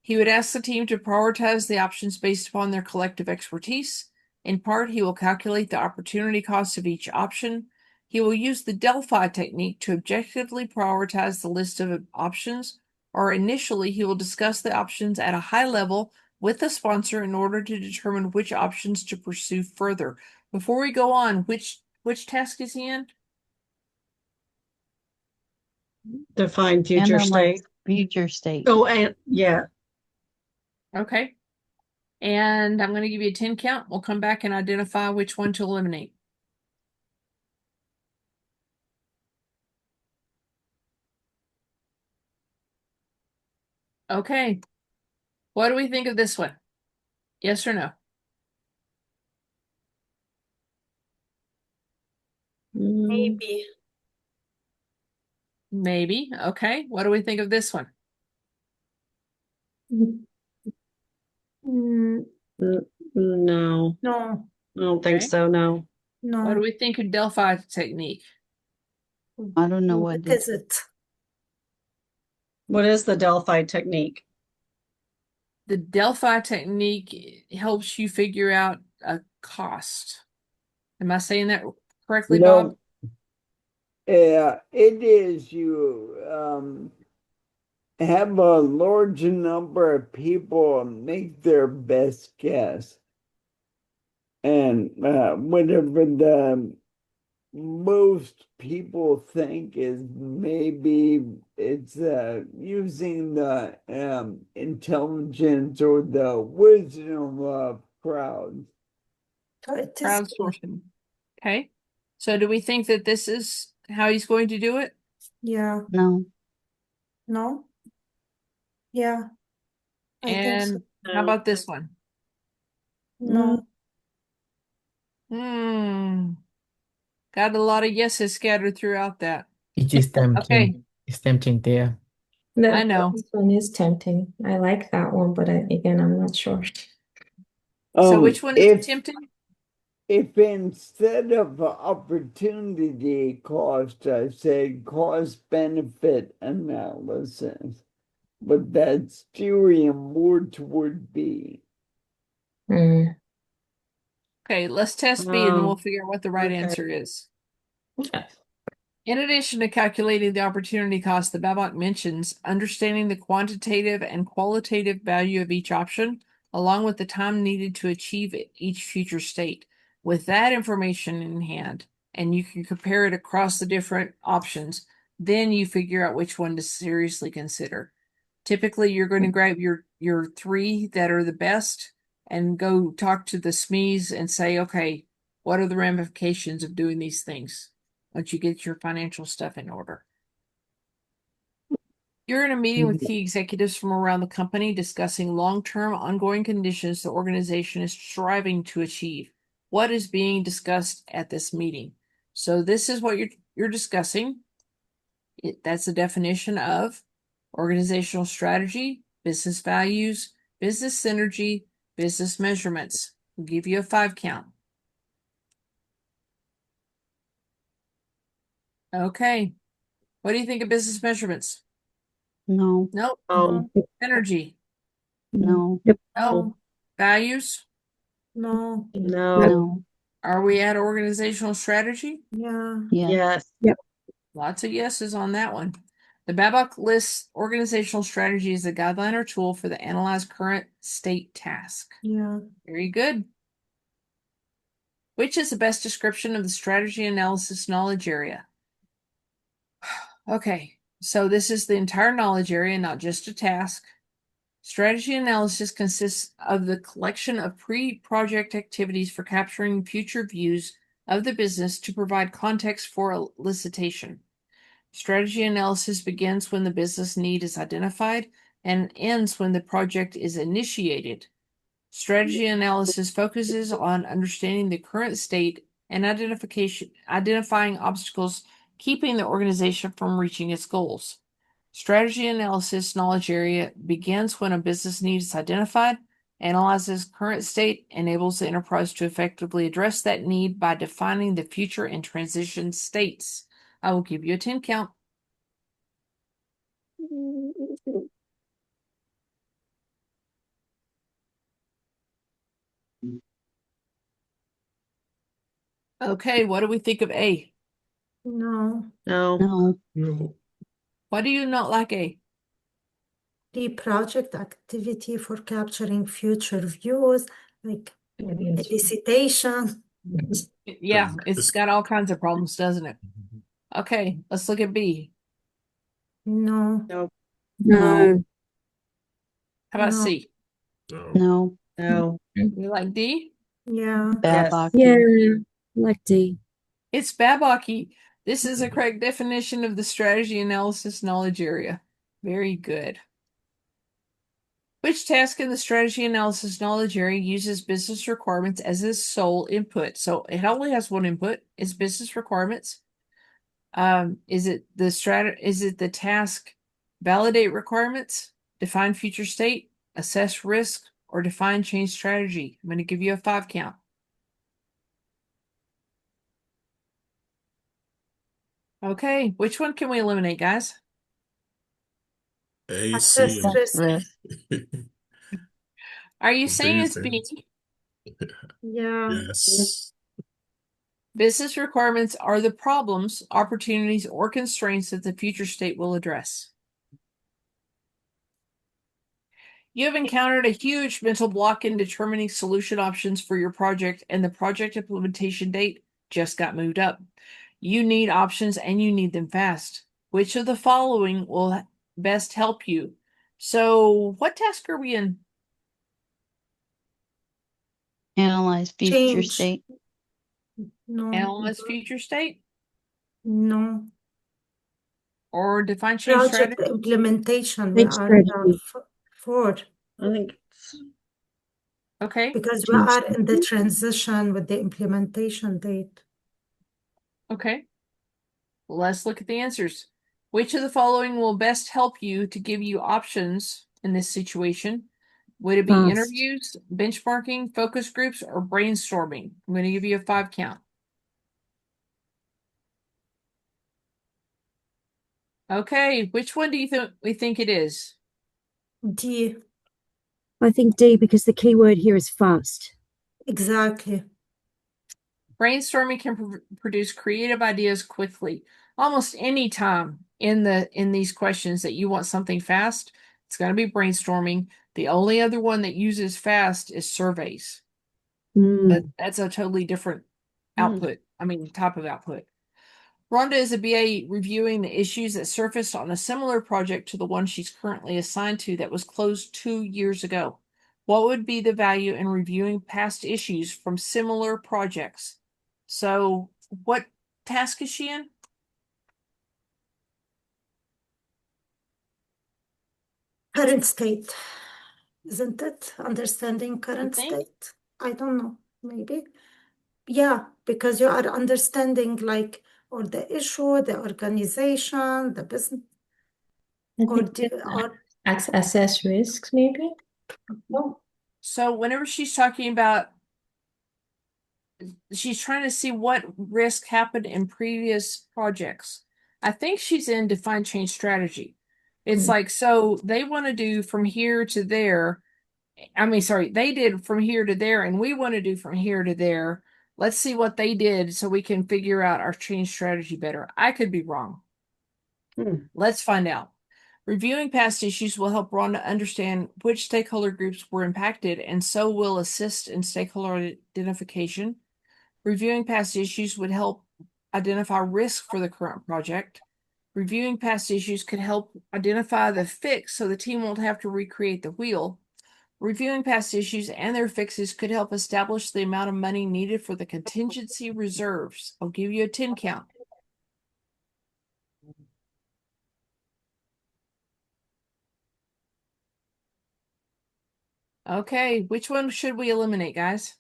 He would ask the team to prioritize the options based upon their collective expertise. In part, he will calculate the opportunity cost of each option. He will use the Delphi technique to objectively prioritize the list of options, or initially he will discuss the options at a high level with the sponsor in order to determine which options to pursue further. Before we go on, which task is he in? Define future Analyze state. future state. Oh, and yeah. Okay. And I'm going to give you a 10 count. We'll come back and identify which one to eliminate. Okay. What do we think of this one? Yes or no? Maybe. Maybe. Okay. What do we think of this one? Mm, No, no, I don't think Okay. so. No. What do no. we think of Delphi technique? I don't know What is it? What is the Delphi technique? The Delphi technique helps you figure out a cost. Am I saying that correctly, Bob? No. Yeah, it is you have a large number of people make their best guess. And whatever the most people think is maybe it's using the intelligence or the wisdom of crowds. So it is Crowdsourcing. Okay. So do we think that this is how he's going to do it? Yeah. No. No. Yeah. I think so. And how about this one? No. Got a lot of yeses scattered throughout that. It is tempting. Okay. It's tempting there. I know. This one is tempting. I like that one, but again, I'm not sure. So which one is tempting? If instead of opportunity cost, I said cost benefit analysis, but that's steering more toward B. Okay, let's test B and then we'll figure out what the right answer is. In addition to calculating the opportunity cost, the BABOK mentions understanding the quantitative and qualitative value of each option, along with the time needed to achieve each future state. With that information in hand, and you can compare it across the different options, then you figure out which one to seriously consider. Typically, you're going to grab your three that are the best and go talk to the SMEs and say, okay, what are the ramifications of doing these things once you get your financial stuff in order? You're in a meeting with key executives from around the company discussing long-term ongoing conditions the organization is striving to achieve. What is being discussed at this meeting? So this is what you're discussing. That's the definition of organizational strategy, business values, business synergy, business measurements. We'll give you a 5 count. Okay. What do you think of business measurements? No. Nope. Oh, Synergy. No. No. Values? No. no. No. Are we at organizational strategy? Yeah. Yes. Yes. Lots of yeses on that one. The BABOK lists organizational strategy as a guideline or tool for the analyze current state task. Yeah. Very good. Which is the best description of the strategy analysis knowledge area? Okay, so this is the entire knowledge area, not just a task. Strategy analysis consists of the collection of pre-project activities for capturing future views of the business to provide context for elicitation. Strategy analysis begins when the business need is identified and ends when the project is initiated. Strategy analysis focuses on understanding the current state and identifying obstacles keeping the organization from reaching its goals. Strategy analysis knowledge area begins when a business need is identified, analyzes current state, enables the enterprise to effectively address that need by defining the future and transition states. I will give you a 10 count. Okay, what do we think of A? No. No. No. Why do you not like A? The project activity for capturing future views, like elicitation. Yeah, it's got all kinds of problems, doesn't it? Okay, let's look at B. No. No. How about No. C? No. No. You like D? Yeah. Babok. Yeah, like D. It's Babok. This is a correct definition of the strategy analysis knowledge area. Very good. Which task in the strategy analysis knowledge area uses business requirements as its sole input? So it only has one input. It's business requirements. Is it the task validate requirements, define future state, assess risk, or define change strategy? I'm going to give you a 5 count. Okay, which one can we eliminate, guys? A, Assess C, and risk. Are you D saying is it's B? Yeah. yes. Business requirements are the problems, opportunities, or constraints that the future state will address. You have encountered a huge mental block in determining solution options for your project, and the project implementation date just got moved up. You need options and you need them fast. Which of the following will best help you? So, what task are we in? Analyze future Change. state. No. Analyze future state No. or define change Project strategy? implementation. We Change are strategy. for I think Okay. because we Change are in the transition with the implementation date. Okay. Let's look at the answers. Which of the following will best help you to give you options in this situation? Would it be Fast. interviews, benchmarking, focus groups, or brainstorming? I'm going to give you a 5 count. Okay, which one do you think it is? D. I think D because the key word here is fast. Exactly. Brainstorming can produce creative ideas quickly. Almost any time in these questions that you want something fast, it's going to be brainstorming. The only other one that uses fast is surveys. But that's a totally different output. I mean, type of output. Rhonda is a BA reviewing the issues that surfaced on a similar project to the one she's currently assigned to that was closed 2 years ago. What would be the value in reviewing past issues from similar projects? So, what task is she in? Current state. Isn't it? Understanding current think? state? I don't know. Maybe. Yeah, because you are understanding like or the issue, the organization, the business, or Assess risks, maybe? So, whenever she's talking about, she's trying to see what risk happened in previous projects. I think she's in define change strategy. It's like, so they want to do from here to there. They did from here to there, and we want to do from here to there. Let's see what they did so we can figure out our change strategy better. I could be wrong. Let's find out. Reviewing past issues will help Rhonda understand which stakeholder groups were impacted, and so will assist in stakeholder identification. Reviewing past issues would help identify risk for the current project. Reviewing past issues could help identify the fix so the team won't have to recreate the wheel. Reviewing past issues and their fixes could help establish the amount of money needed for the contingency reserves. I'll give you a 10 count. Okay, which one should we eliminate, guys?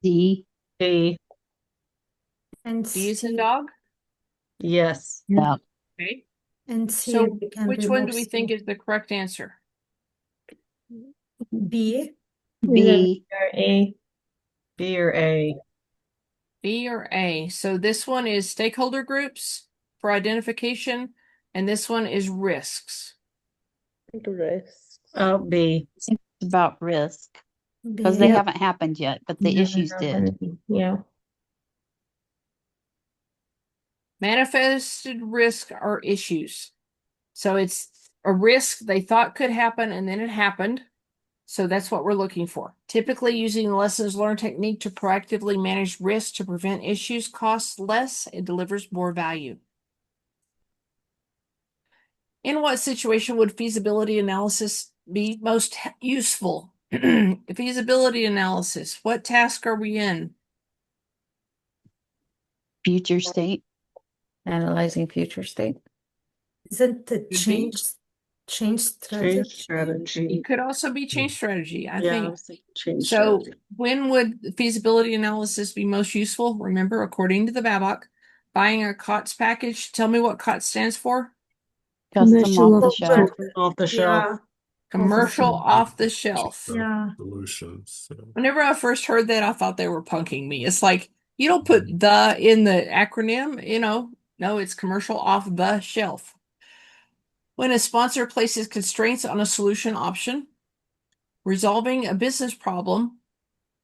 D. A. and D is in C. dog? Yes. Yeah. Okay. And C. So we can which one remove do we C. think is the correct answer? B. B. Or A. B or A. B or A. So this one is stakeholder groups for identification, and this one is risks. Risks. Oh, B. It's about risk. Because they B. haven't happened yet, but the No, issues no, did. Yeah. Manifested risk are issues. So it's a risk they thought could happen and then it happened. So that's what we're looking for. Typically using the lessons learned technique to proactively manage risk to prevent issues costs less and delivers more value. In what situation would feasibility analysis be most useful? Feasibility analysis. What task are we in? Future state. Analyzing future state. Isn't the Could be. change strategy? Change strategy. It could also be change strategy. I Yeah, think. I think change So strategy. when would feasibility analysis be most useful? Remember, according to the BABOK, buying a COTS package. Tell me what COTS stands for. Custom Commercial off the off shelf. Off the shelf. Yeah, Commercial off the shelf. yeah. Solutions. So. Whenever I first heard that, I thought they were punking me. It's like, you don't put the in the acronym, No, it's commercial off the shelf. When a sponsor places constraints on a solution option, resolving a business problem,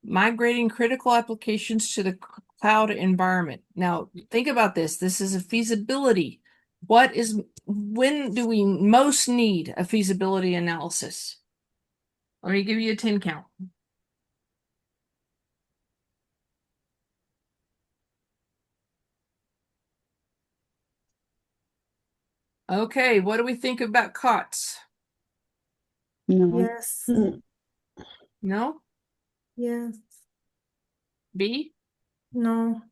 migrating critical applications to the cloud environment. Now, think about this. This is a feasibility. When do we most need a feasibility analysis? Let me give you a 10 count. Okay, what do we think about COTS? No. Yes, No? yes, B? no.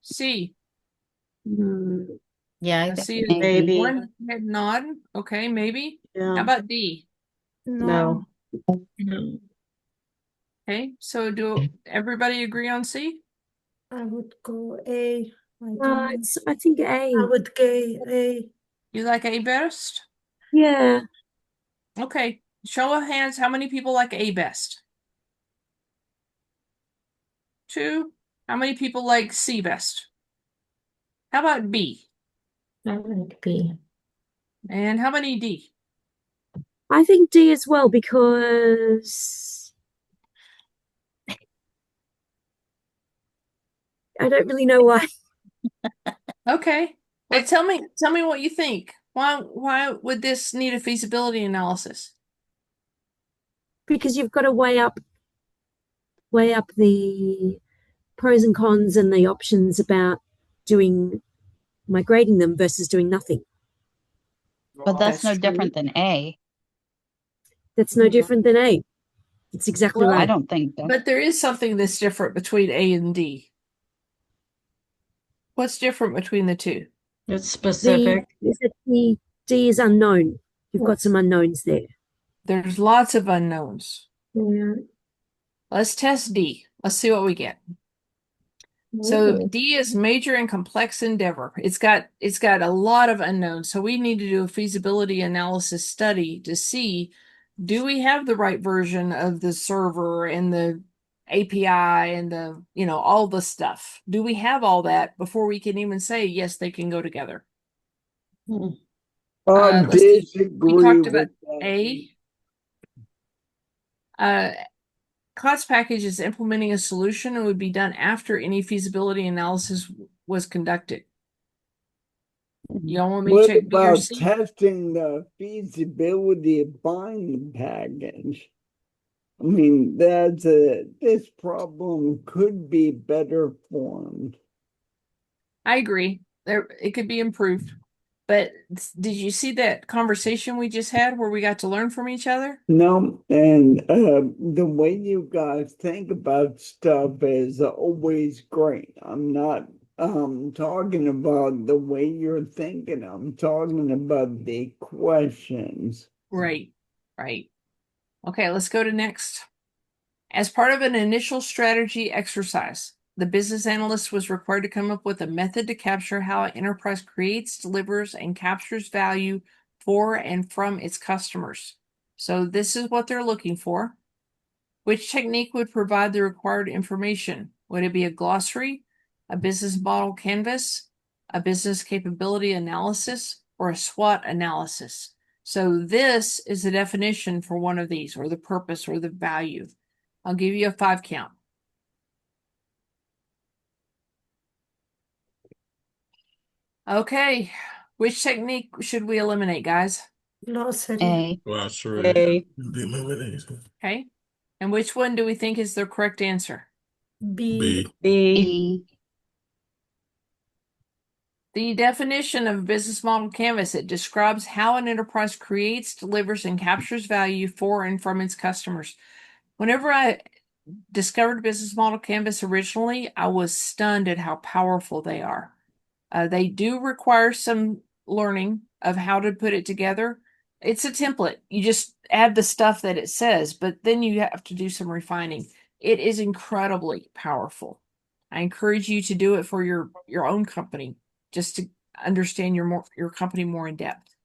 C? Yeah, I I think see Maybe. one head nod. Okay, maybe. Yeah. How about D? No. No. Okay, so do everybody agree on C? I would go A. I don't know. I think I A. would go A. You like A best? Yeah. Okay, show of hands, how many people like A best? 2. How many people like C best? How about B? I like B. And how many D? I think D as well because I don't really know why. Okay. Well, tell me what you think. Why would this need a feasibility analysis? Because you've got to weigh up the pros and cons and the options about migrating them versus doing nothing. But that's no true. different than A. That's no different than A. It's exactly Well, I right. don't think so. But there is something that's different between A and D. What's different between the two? It's specific. The D is unknown. You've got some unknowns there. There's lots of unknowns. Yeah. Let's test D. Let's see what we get. So D is major and complex endeavor. It's got a lot of unknowns. So we need to do a feasibility analysis study to see, do we have the right version of the server and the API and the, all the stuff? Do we have all that before we can even say, yes, they can go together? Let's see. Disagree We talked with about that. A. COTS package is implementing a solution and would be done after any feasibility analysis was conducted. Y'all want me to What check B or about C? testing the feasibility of buying the package? I mean, this problem could be better formed. I agree. It could be improved. But did you see that conversation we just had where we got to learn from each other? No, and the way you guys think about stuff is always great. I'm not talking about the way you're thinking. I'm talking about the questions. Right. Okay, let's go to next. As part of an initial strategy exercise, the business analyst was required to come up with a method to capture how an enterprise creates, delivers, and captures value for and from its customers. So this is what they're looking for. Which technique would provide the required information? Would it be a glossary, a business model canvas, a business capability analysis, or a SWOT analysis? So this is the definition for one of these, or the purpose or the value. I'll give you a 5 count. Okay. Which technique should we eliminate, guys? Glossary. A. Well, sure. A. Okay. And which one do we think is the correct answer? B. B. E. The definition of business model canvas, it describes how an enterprise creates, delivers, and captures value for and from its customers. Whenever I discovered business model canvas originally, I was stunned at how powerful they are. They do require some learning of how to put it together. It's a template. You just add the stuff that it says, but then you have to do some refining. It is incredibly powerful. I encourage you to do it for your own company, just to understand your company more in depth.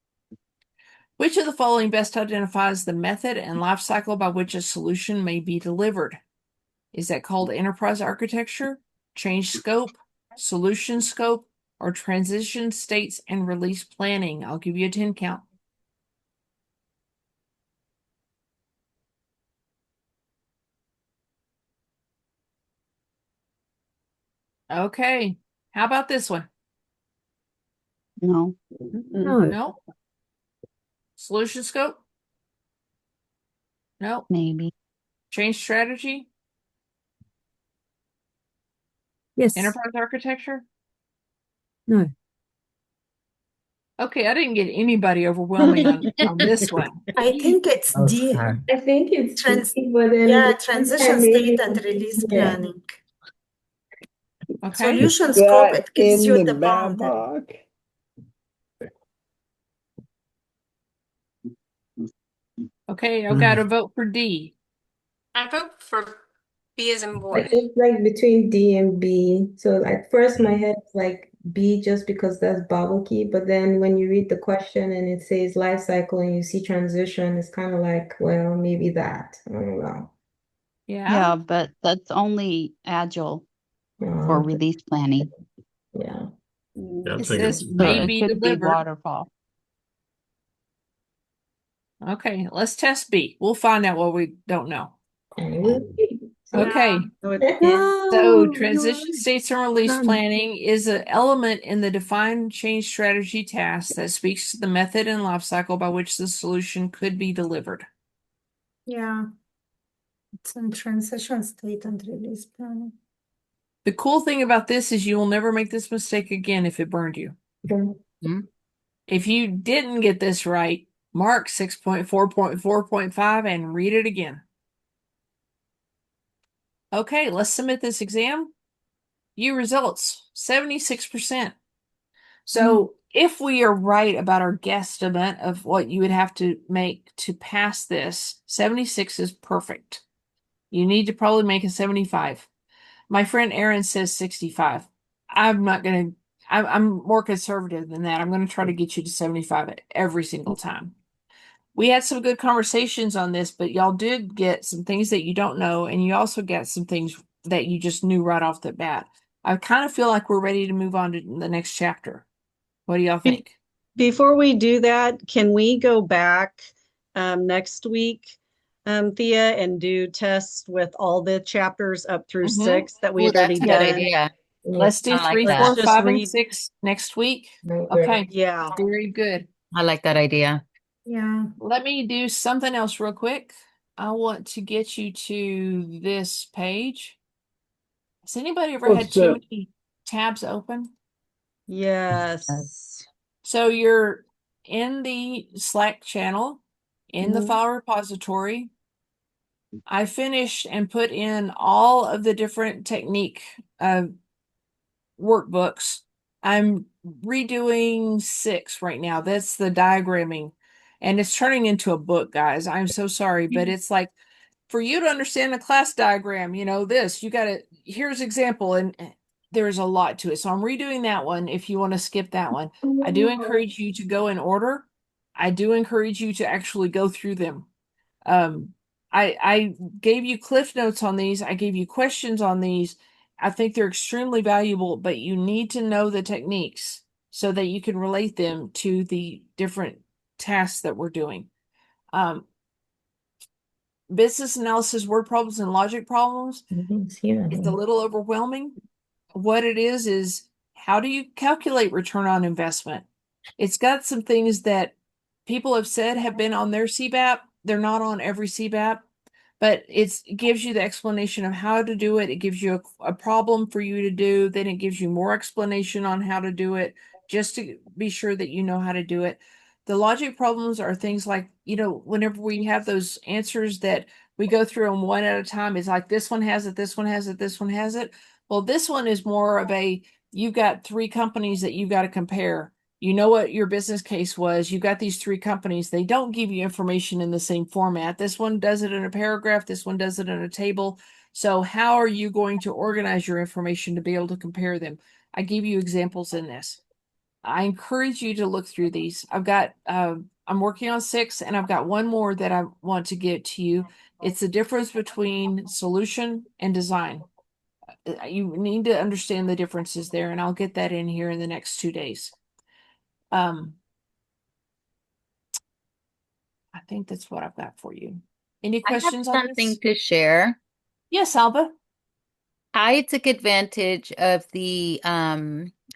Which of the following best identifies the method and life cycle by which a solution may be delivered? Is that called enterprise architecture, change scope, solution scope, or transition states and release planning? I'll give you a 10 count. Okay. How about this one? No. No. No. Solution scope? No. Maybe. Change strategy? Yes. Enterprise architecture? No. Okay, I didn't get anybody overwhelming on this one. I think it's D. I think it's Trans- D, but then Yeah, the transition maybe- state and release Yeah. planning. Okay. Solution Is scope, that it gives in you the the boundary. BABOK? Okay, I've got to vote for D. I vote for B as in I boy. think like between D and B. So at first my head was like B just because that's bubble key, but then when you read the question and it says life cycle and you see transition, it's kind of like, well, maybe that. I don't know. Yeah, but that's only agile for Uh, release planning. yeah. Yeah, I'm It thinking says So may it be could be delivered. waterfall. Okay, let's test B. We'll find out what we don't know. And it was B. Okay. So it- So No, you're transition right. states and release Done. planning is an element in the defined change strategy task that speaks to the method and life cycle by which the solution could be delivered. Yeah. It's in transition state and release planning. The cool thing about this is you will never make this mistake again if it burned you. Okay. If you didn't get this right, mark 6.4.4.5 and read it again. Okay, let's submit this exam. View results, 76%. So if we are right about our guesstimate of what you would have to make to pass this, 76 is perfect. You need to probably make a 75. My friend Aaron says 65. I'm more conservative than that. I'm going to try to get you to 75 every single time. We had some good conversations on this, but y'all did get some things that you don't know, and you also get some things that you just knew right off the bat. I kind of feel like we're ready to move on to the next chapter. What do y'all think? Before we do that, can we go back next week, Thea, and do tests with all the chapters up through 6 that we Ooh, had already that's a good done? idea. Let's do I like 3, that. 4, Let's just 5, and read. 6 next week. Right. Okay, Yeah. very good. I like that idea. Yeah. Let me do something else real quick. I want to get you to this page. Has anybody ever had What's too that? many tabs open? Yes. So you're in the Slack channel, in the Mhm. file repository. I finished and put in all of the different technique workbooks. I'm redoing 6 right now. That's the diagramming. And it's turning into a book, guys. I'm so sorry, but it's like for you to understand a class diagram, this, you got to, here's example, and there's a lot to it. So I'm redoing that one if you want to skip that one. I do encourage you to go in order. I do encourage you to actually go through them. I gave you cliff notes on these. I gave you questions on these. I think they're extremely valuable, but you need to know the techniques so that you can relate them to the different tasks that we're doing. business analysis, word problems, and logic problems, Yeah. it's a little overwhelming. What it is how do you calculate return on investment? It's got some things that people have said have been on their CBAP. They're not on every CBAP, but it gives you the explanation of how to do it. It gives you a problem for you to do. Then it gives you more explanation on how to do it, just to be sure that you know how to do it. The logic problems are things like, whenever we have those answers that we go through them one at a time, it's like this one has it, this one has it, this one has it. Well, this one is more of you've got three companies that you've got to compare. You know what your business case was. You've got these three companies. They don't give you information in the same format. This one does it in a paragraph. This one does it in a table. So how are you going to organize your information to be able to compare them? I give you examples in this. I encourage you to look through these. I'm working on 6, and I've got one more that I want to get to you. It's the difference between solution and design. You need to understand the differences there, and I'll get that in here in the next 2 days. I think that's what I've got for you. Any questions I have on something this? to share. Yes, Alba. I took advantage of the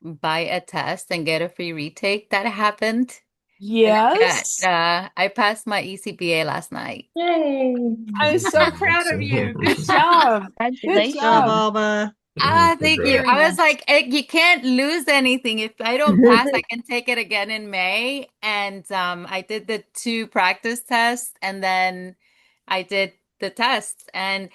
buy a test and get a free retake that happened. And Yes. I passed my ECBA last night. Yay. I'm so proud of you. Good job. Good Good job, job. Alba. Thank you. Very I was nice. like, you can't lose anything. If I don't pass, I can take it again in May. And I did the 2 practice tests and then I did the tests. And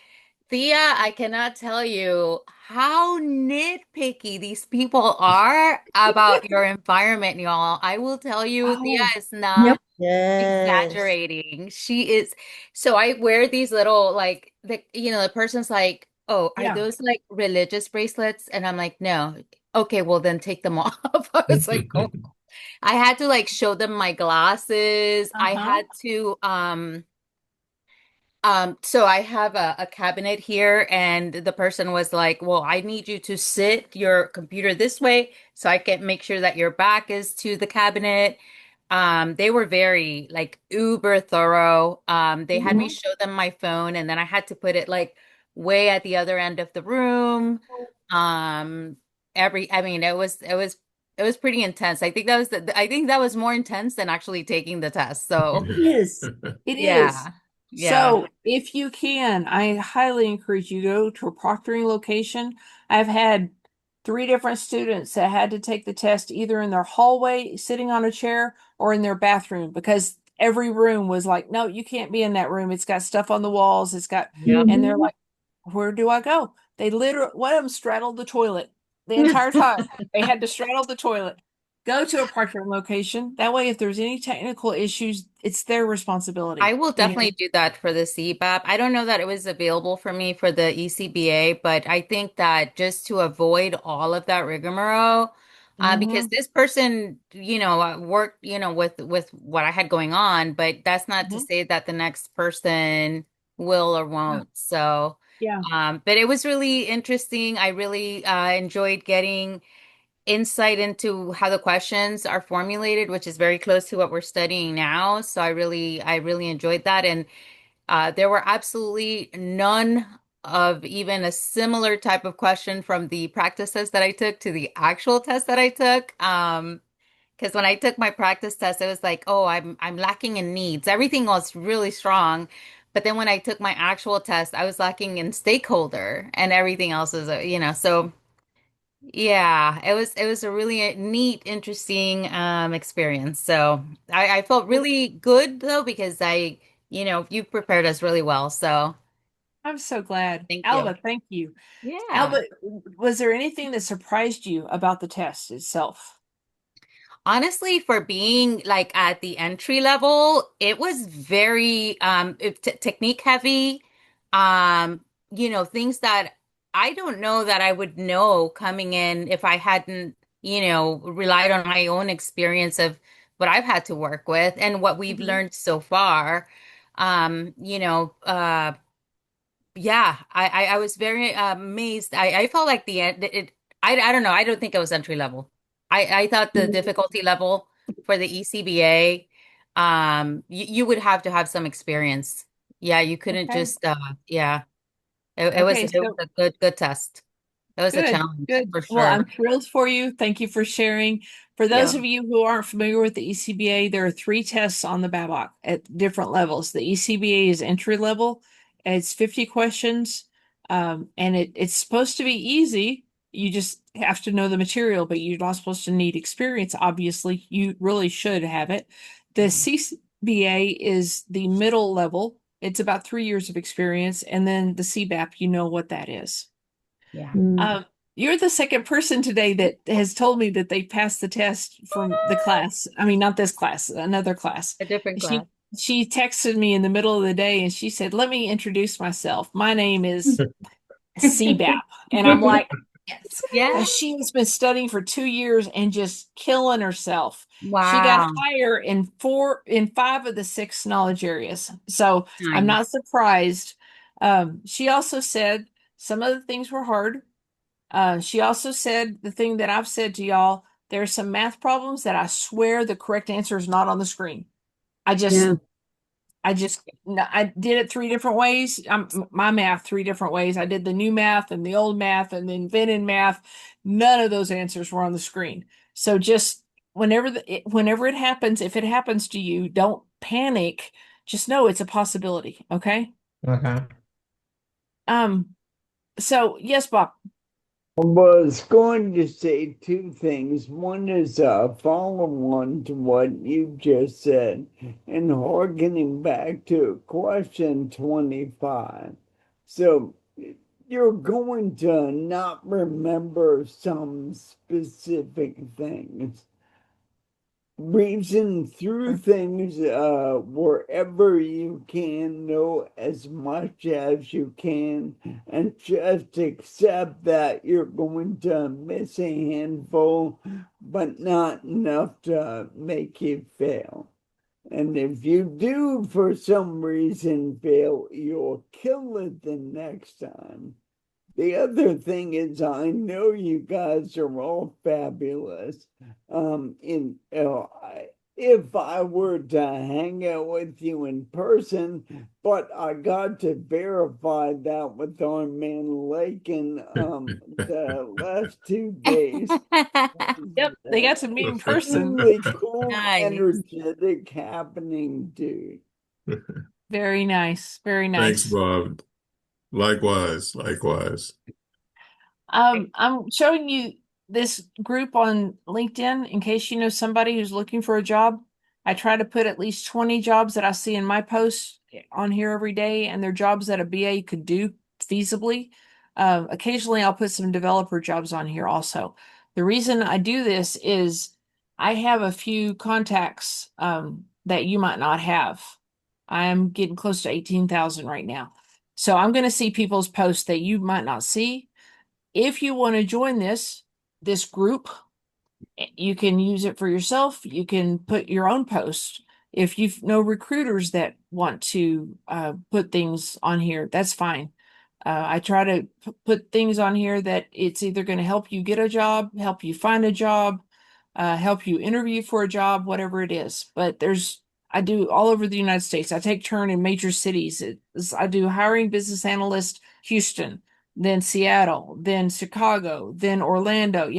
Thea, I cannot tell you how nitpicky these people are about your environment, y'all. I will tell you, Thea Oh, is not Yes. exaggerating. She is. So I wear these little like the person's like, "Oh, are yeah. those like religious bracelets?" And I'm like, "No." Okay, well then take them off. I was like, "Oh." I had to like show them my glasses. I Uh-huh. had to so I have a cabinet here, and the person was like, "Well, I need you to sit your computer this way so I can make sure that your back is to the cabinet." They were very like uber thorough. They had me Mhm. show them my phone, and then I had to put it like way at the other end of the room. Um, I mean, it was pretty intense. I think that was more intense than actually taking the test. So It is. It is. yeah, yeah. So if you can, I highly encourage you to go to a proctoring location. I've had 3 different students that had to take the test either in their hallway, sitting on a chair, or in their bathroom because every room was like, no, you can't be in that room. It's got stuff on the walls. Yep. And they're like, where do I go? They literally, one of them straddled the toilet the entire time. They had to straddle the toilet. Go to a proctoring location. That way, if there's any technical issues, it's their I responsibility. will definitely do that for the CBAP. I don't know that it was available for me for the ECBA, but I think that just to avoid all of that rigmarole, because Mm-hmm. this person, worked, with what I had going on, but that's not to Mm-hmm. say that the next person will or Yeah. won't. So, Yeah. but it was really interesting. I really enjoyed getting insight into how the questions are formulated, which is very close to what we're studying now. So I really enjoyed that. And there were absolutely none of even a similar type of question from the practice test that I took to the actual test that I took. Because when I took my practice test, it was like, oh, I'm lacking in needs. Everything was really strong. But then when I took my actual test, I was lacking in stakeholder and everything else is, so yeah, it was a really neat, interesting experience. So I felt really good though because you prepared us really well. So I'm so glad. thank you. Alba, thank you. Yeah. Alba, was there anything that surprised you about the test itself? Honestly, for being like at the entry level, it was very technique heavy. Things that I don't know that I would know coming in if I hadn't, relied on my own experience of what I've had to work with and what we've Mm-hmm. learned so far. Um, you know, uh yeah, I was very amazed. I felt like the end I don't know. I don't think it was entry level. I thought the difficulty level for the ECBA, you would have to have some experience Yeah, you couldn't Okay. just yeah. It was Okay, so a good test. It was a good, challenge good. for Well, sure. I'm thrilled for you. Thank you for sharing. For Yeah. those of you who aren't familiar with the ECBA, there are 3 tests on the BABOK at different levels. The ECBA is entry level. It's 50 questions, and it's supposed to be easy. You just have to know the material, but you're not supposed to need experience. Obviously, you really should have it. The CCBA is the middle level. It's about 3 years of experience, and then the CBAP, you know what that is. Yeah. You're the second person today that has told me that they passed the test from the class. I mean, not this class, another class. A different She class. she texted me in the middle of the day and she said, "Let me introduce myself. My name is CBAP." And I'm like, yes. Yeah. She has been studying for 2 years and just killing herself. She got Wow. higher in 5 of the 6 knowledge areas. So I'm Nice. not surprised. She also said some of the things were hard. She also said the thing that I've said to y'all, there's some math problems that I swear the correct answer is not on the screen. I just Yeah. no, I did it 3 different ways. My math 3 different ways. I did the new math and the old math and the invented math. None of those answers were on the screen. So just whenever it happens, if it happens to you, don't panic. Just know it's a possibility. Okay. Okay. So yes, Bob. I was going to say 2 things. One is a follow-on to what you just said, and harkening back to question 25. So you're going to not remember some specific things. Reason through things wherever you can, know as much as you can, and just accept that you're going to miss a handful, but not enough to make you fail. And if you do for some reason fail, you'll kill it the next time. The other thing is, I know you guys are all fabulous. If I were to hang out with you in person, but I got to verify that with our man Lake in the last 2 days. Yep, they got to meet in person. Really cool, Nice. energetic happening, dude. Very nice. Very Thanks, nice. Bob. Likewise, likewise. I'm showing you this group on LinkedIn in case you know somebody who's looking for a job. I try to put at least 20 jobs that I see in my posts on here every day, and they're jobs that a BA could do feasibly. Occasionally, I'll put some developer jobs on here also. The reason I do this is I have a few contacts that you might not have. I'm getting close to 18,000 right now. So I'm going to see people's posts that you might not see. If you want to join this group, you can use it for yourself. You can put your own posts. If you know recruiters that want to put things on here, that's fine. I try to put things on here that it's either going to help you get a job, help you find a job, help you interview for a job, whatever it is. But I do all over the United States. I take turn in major cities. I do hiring business analyst, Houston, then Seattle, then Chicago, then Orlando,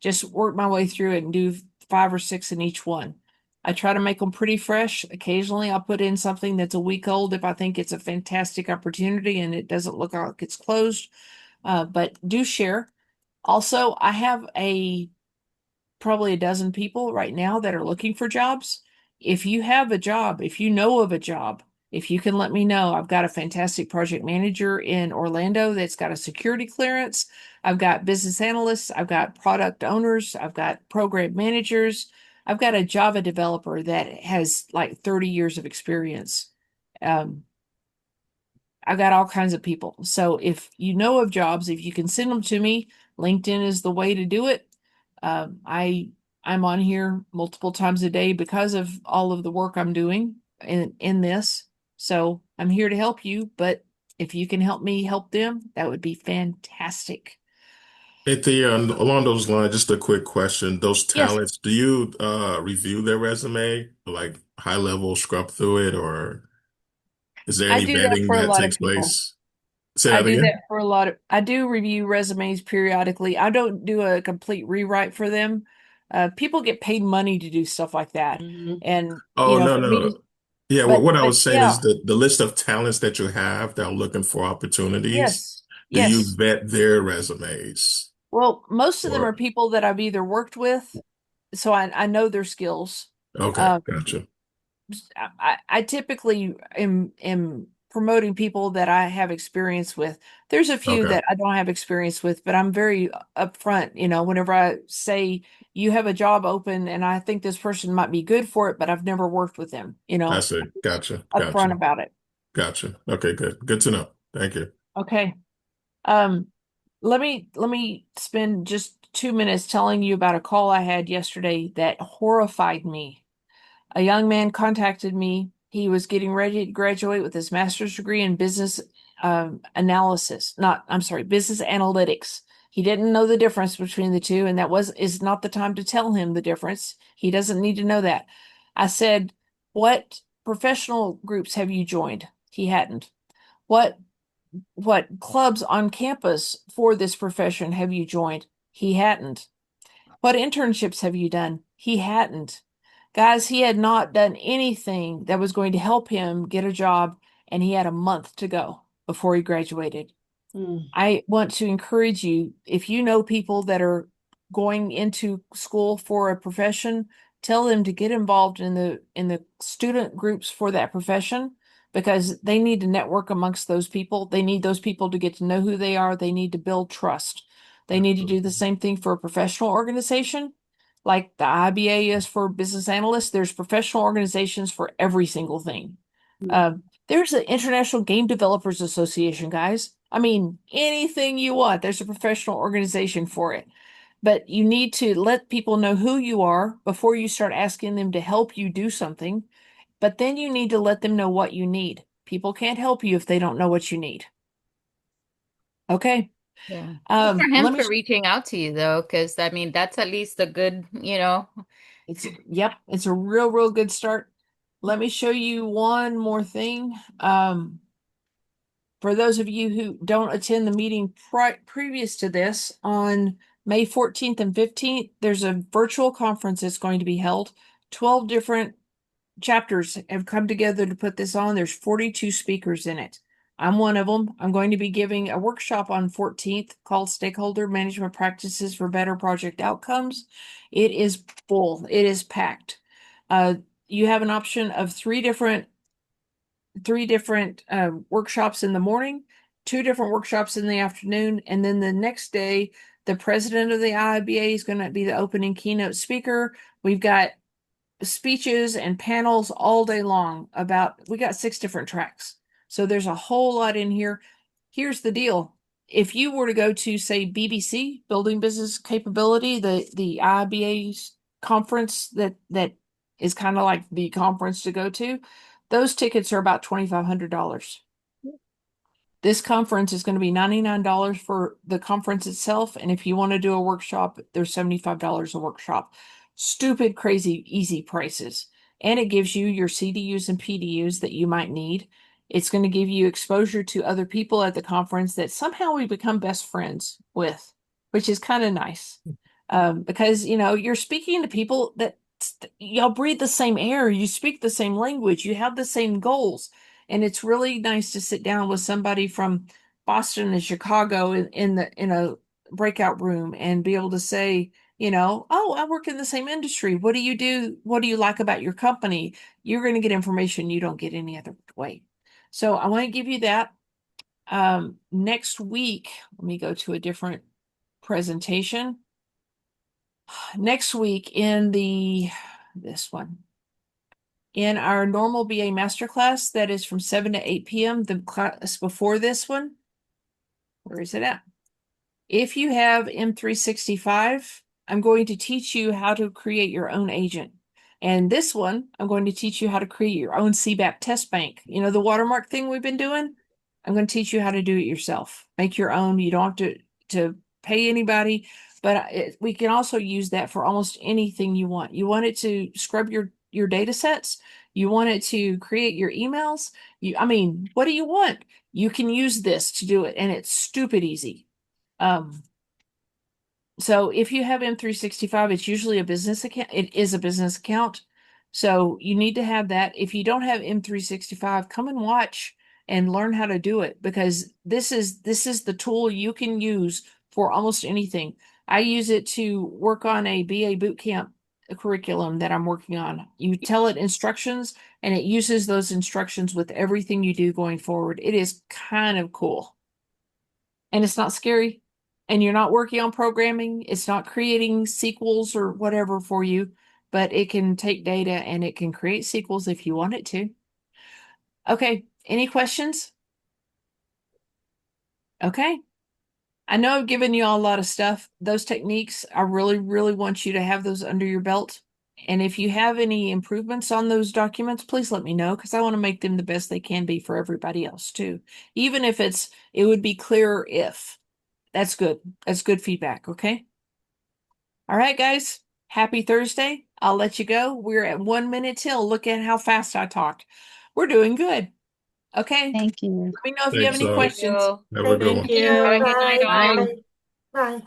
just work my way through it and do 5 or 6 in each one. I try to make them pretty fresh. Occasionally, I'll put in something that's a week old if I think it's a fantastic opportunity and it doesn't look like it's closed. But do share. Also, I have probably a dozen people right now that are looking for jobs. If you have a job, if you know of a job, if you can let me know, I've got a fantastic project manager in Orlando that's got a security clearance. I've got business analysts. I've got product owners. I've got program managers. I've got a Java developer that has like 30 years of experience. Um, I've got all kinds of people. So if you know of jobs, if you can send them to me, LinkedIn is the way to do it. I'm on here multiple times a day because of all of the work I'm doing in this. So I'm here to help you, but if you can help me help them, that would be fantastic. Along those lines, just a quick question. Those Yes. talents, do you review their resume, like high level, scrub through it, or? Is there I any do that vetting for a that lot of takes people. place? Say I that do again? that for a lot of, I do review resumes periodically. I don't do a complete rewrite for them. People get paid money to do stuff like that. And, Oh, no, for no. me, Yeah, well, what I but was saying yeah, is the list of talents that you have that are looking for opportunities, yes, do you yes. vet their resumes? Well, most of them are Or, people that I've either worked with, so I know their skills. okay, Um, gotcha. I typically am promoting people that I have experience with. There's a few Okay, that I don't have experience with, but I'm very upfront, whenever I say you have a job open and I think this person might be good for it, but I've never worked with them, I see. Gotcha, upfront gotcha, about it. gotcha. Okay, good. Good to know. Thank you. Okay. Um, let me spend just 2 minutes telling you about a call I had yesterday that horrified me. A young man contacted me. He was getting ready to graduate with his master's degree in business business analytics. He didn't know the difference between the two, and is not the time to tell him the difference. He doesn't need to know that. I said, "What professional groups have you joined?" He hadn't. What what clubs on campus for this profession have you joined? He hadn't. What internships have you done? He hadn't. Guys, he had not done anything that was going to help him get a job, and he had a month to go before he graduated. I want to encourage you, if you know people that are going into school for a profession, tell them to get involved in the student groups for that profession because they need to network amongst those people. They need those people to get to know who they are. They need to build trust. They need to do the same thing for a professional organization. Like the IBA is for business analysts, there's professional organizations for every single thing. There's an International Game Developers Association, guys. I mean, anything you want, there's a professional organization for it. But you need to let people know who you are before you start asking them to help you do something. But then you need to let them know what you need. People can't help you if they don't know what you need. Okay. Yeah. Good for him Let me for reaching out to you though, because I mean that's at least a good, it's a real good start. Let me show you one more thing. For those of you who don't attend the meeting previous to this, on May 14th and 15th, there's a virtual conference that's going to be held. 12 different chapters have come together to put this on. There's 42 speakers in it. I'm one of them. I'm going to be giving a workshop on 14th called Stakeholder Management Practices for Better Project Outcomes. It is full. It is packed. You have an option of three different workshops in the morning, two different workshops in the afternoon, and then the next day, the president of the IIBA is going to be the opening keynote speaker. We've got speeches and panels all day long we got 6 different tracks. So there's a whole lot in here. Here's the deal. If you were to go to, say, BBC, Building Business Capability, the IIBA's conference that is kind of like the conference to go to, those tickets are about $2,500. This conference is going to be $99 for the conference itself. And if you want to do a workshop, there's $75 a workshop. Stupid, crazy, easy prices. And it gives you your CDUs and PDUs that you might need. It's going to give you exposure to other people at the conference that somehow we become best friends with, which is kind of nice. Because, you're speaking to people that y'all breathe the same air, you speak the same language, you have the same goals. And it's really nice to sit down with somebody from Boston and Chicago in a breakout room and be able to say, oh, I work in the same industry. What do you do? What do you like about your company? You're going to get information you don't get any other way. So I want to give you that. Next week, let me go to a different presentation. Next week this one. In our normal BA masterclass, that is from 7 to 8 p.m., the class before this one, where is it at? If you have M365, I'm going to teach you how to create your own agent. And this one, I'm going to teach you how to create your own CBAP test bank. The watermark thing we've been doing? I'm going to teach you how to do it yourself. Make your own. You don't have to pay anybody, but we can also use that for almost anything you want. You want it to scrub your data sets? You want it to create your emails. I mean, what do you want? You can use this to do it, and it's stupid easy. So if you have M365, it's usually a business account. It is a business account. So you need to have that. If you don't have M365, come and watch and learn how to do it, because this is the tool you can use for almost anything. I use it to work on a BA bootcamp curriculum that I'm working on. You tell it instructions and it uses those instructions with everything you do going forward. It is kind of cool. And it's not scary. And you're not working on programming. It's not creating sequels or whatever for you, but it can take data and it can create sequels if you want it to. Okay, any questions? Okay. I know I've given you all a lot of stuff. Those techniques, I really, really want you to have those under your belt. And if you have any improvements on those documents, please let me know, because I want to make them the best they can be for everybody else too. Even if it would be clearer if. That's good. That's good feedback, okay? All right, guys. Happy Thursday. I'll let you go. We're at 1 minute till. Look at how fast I talked. We're doing good. Okay. Thank you. Let me know if you have Thanks, any all. questions. you. Have a good Thank one. you. Have a good night, all. Bye. Bye.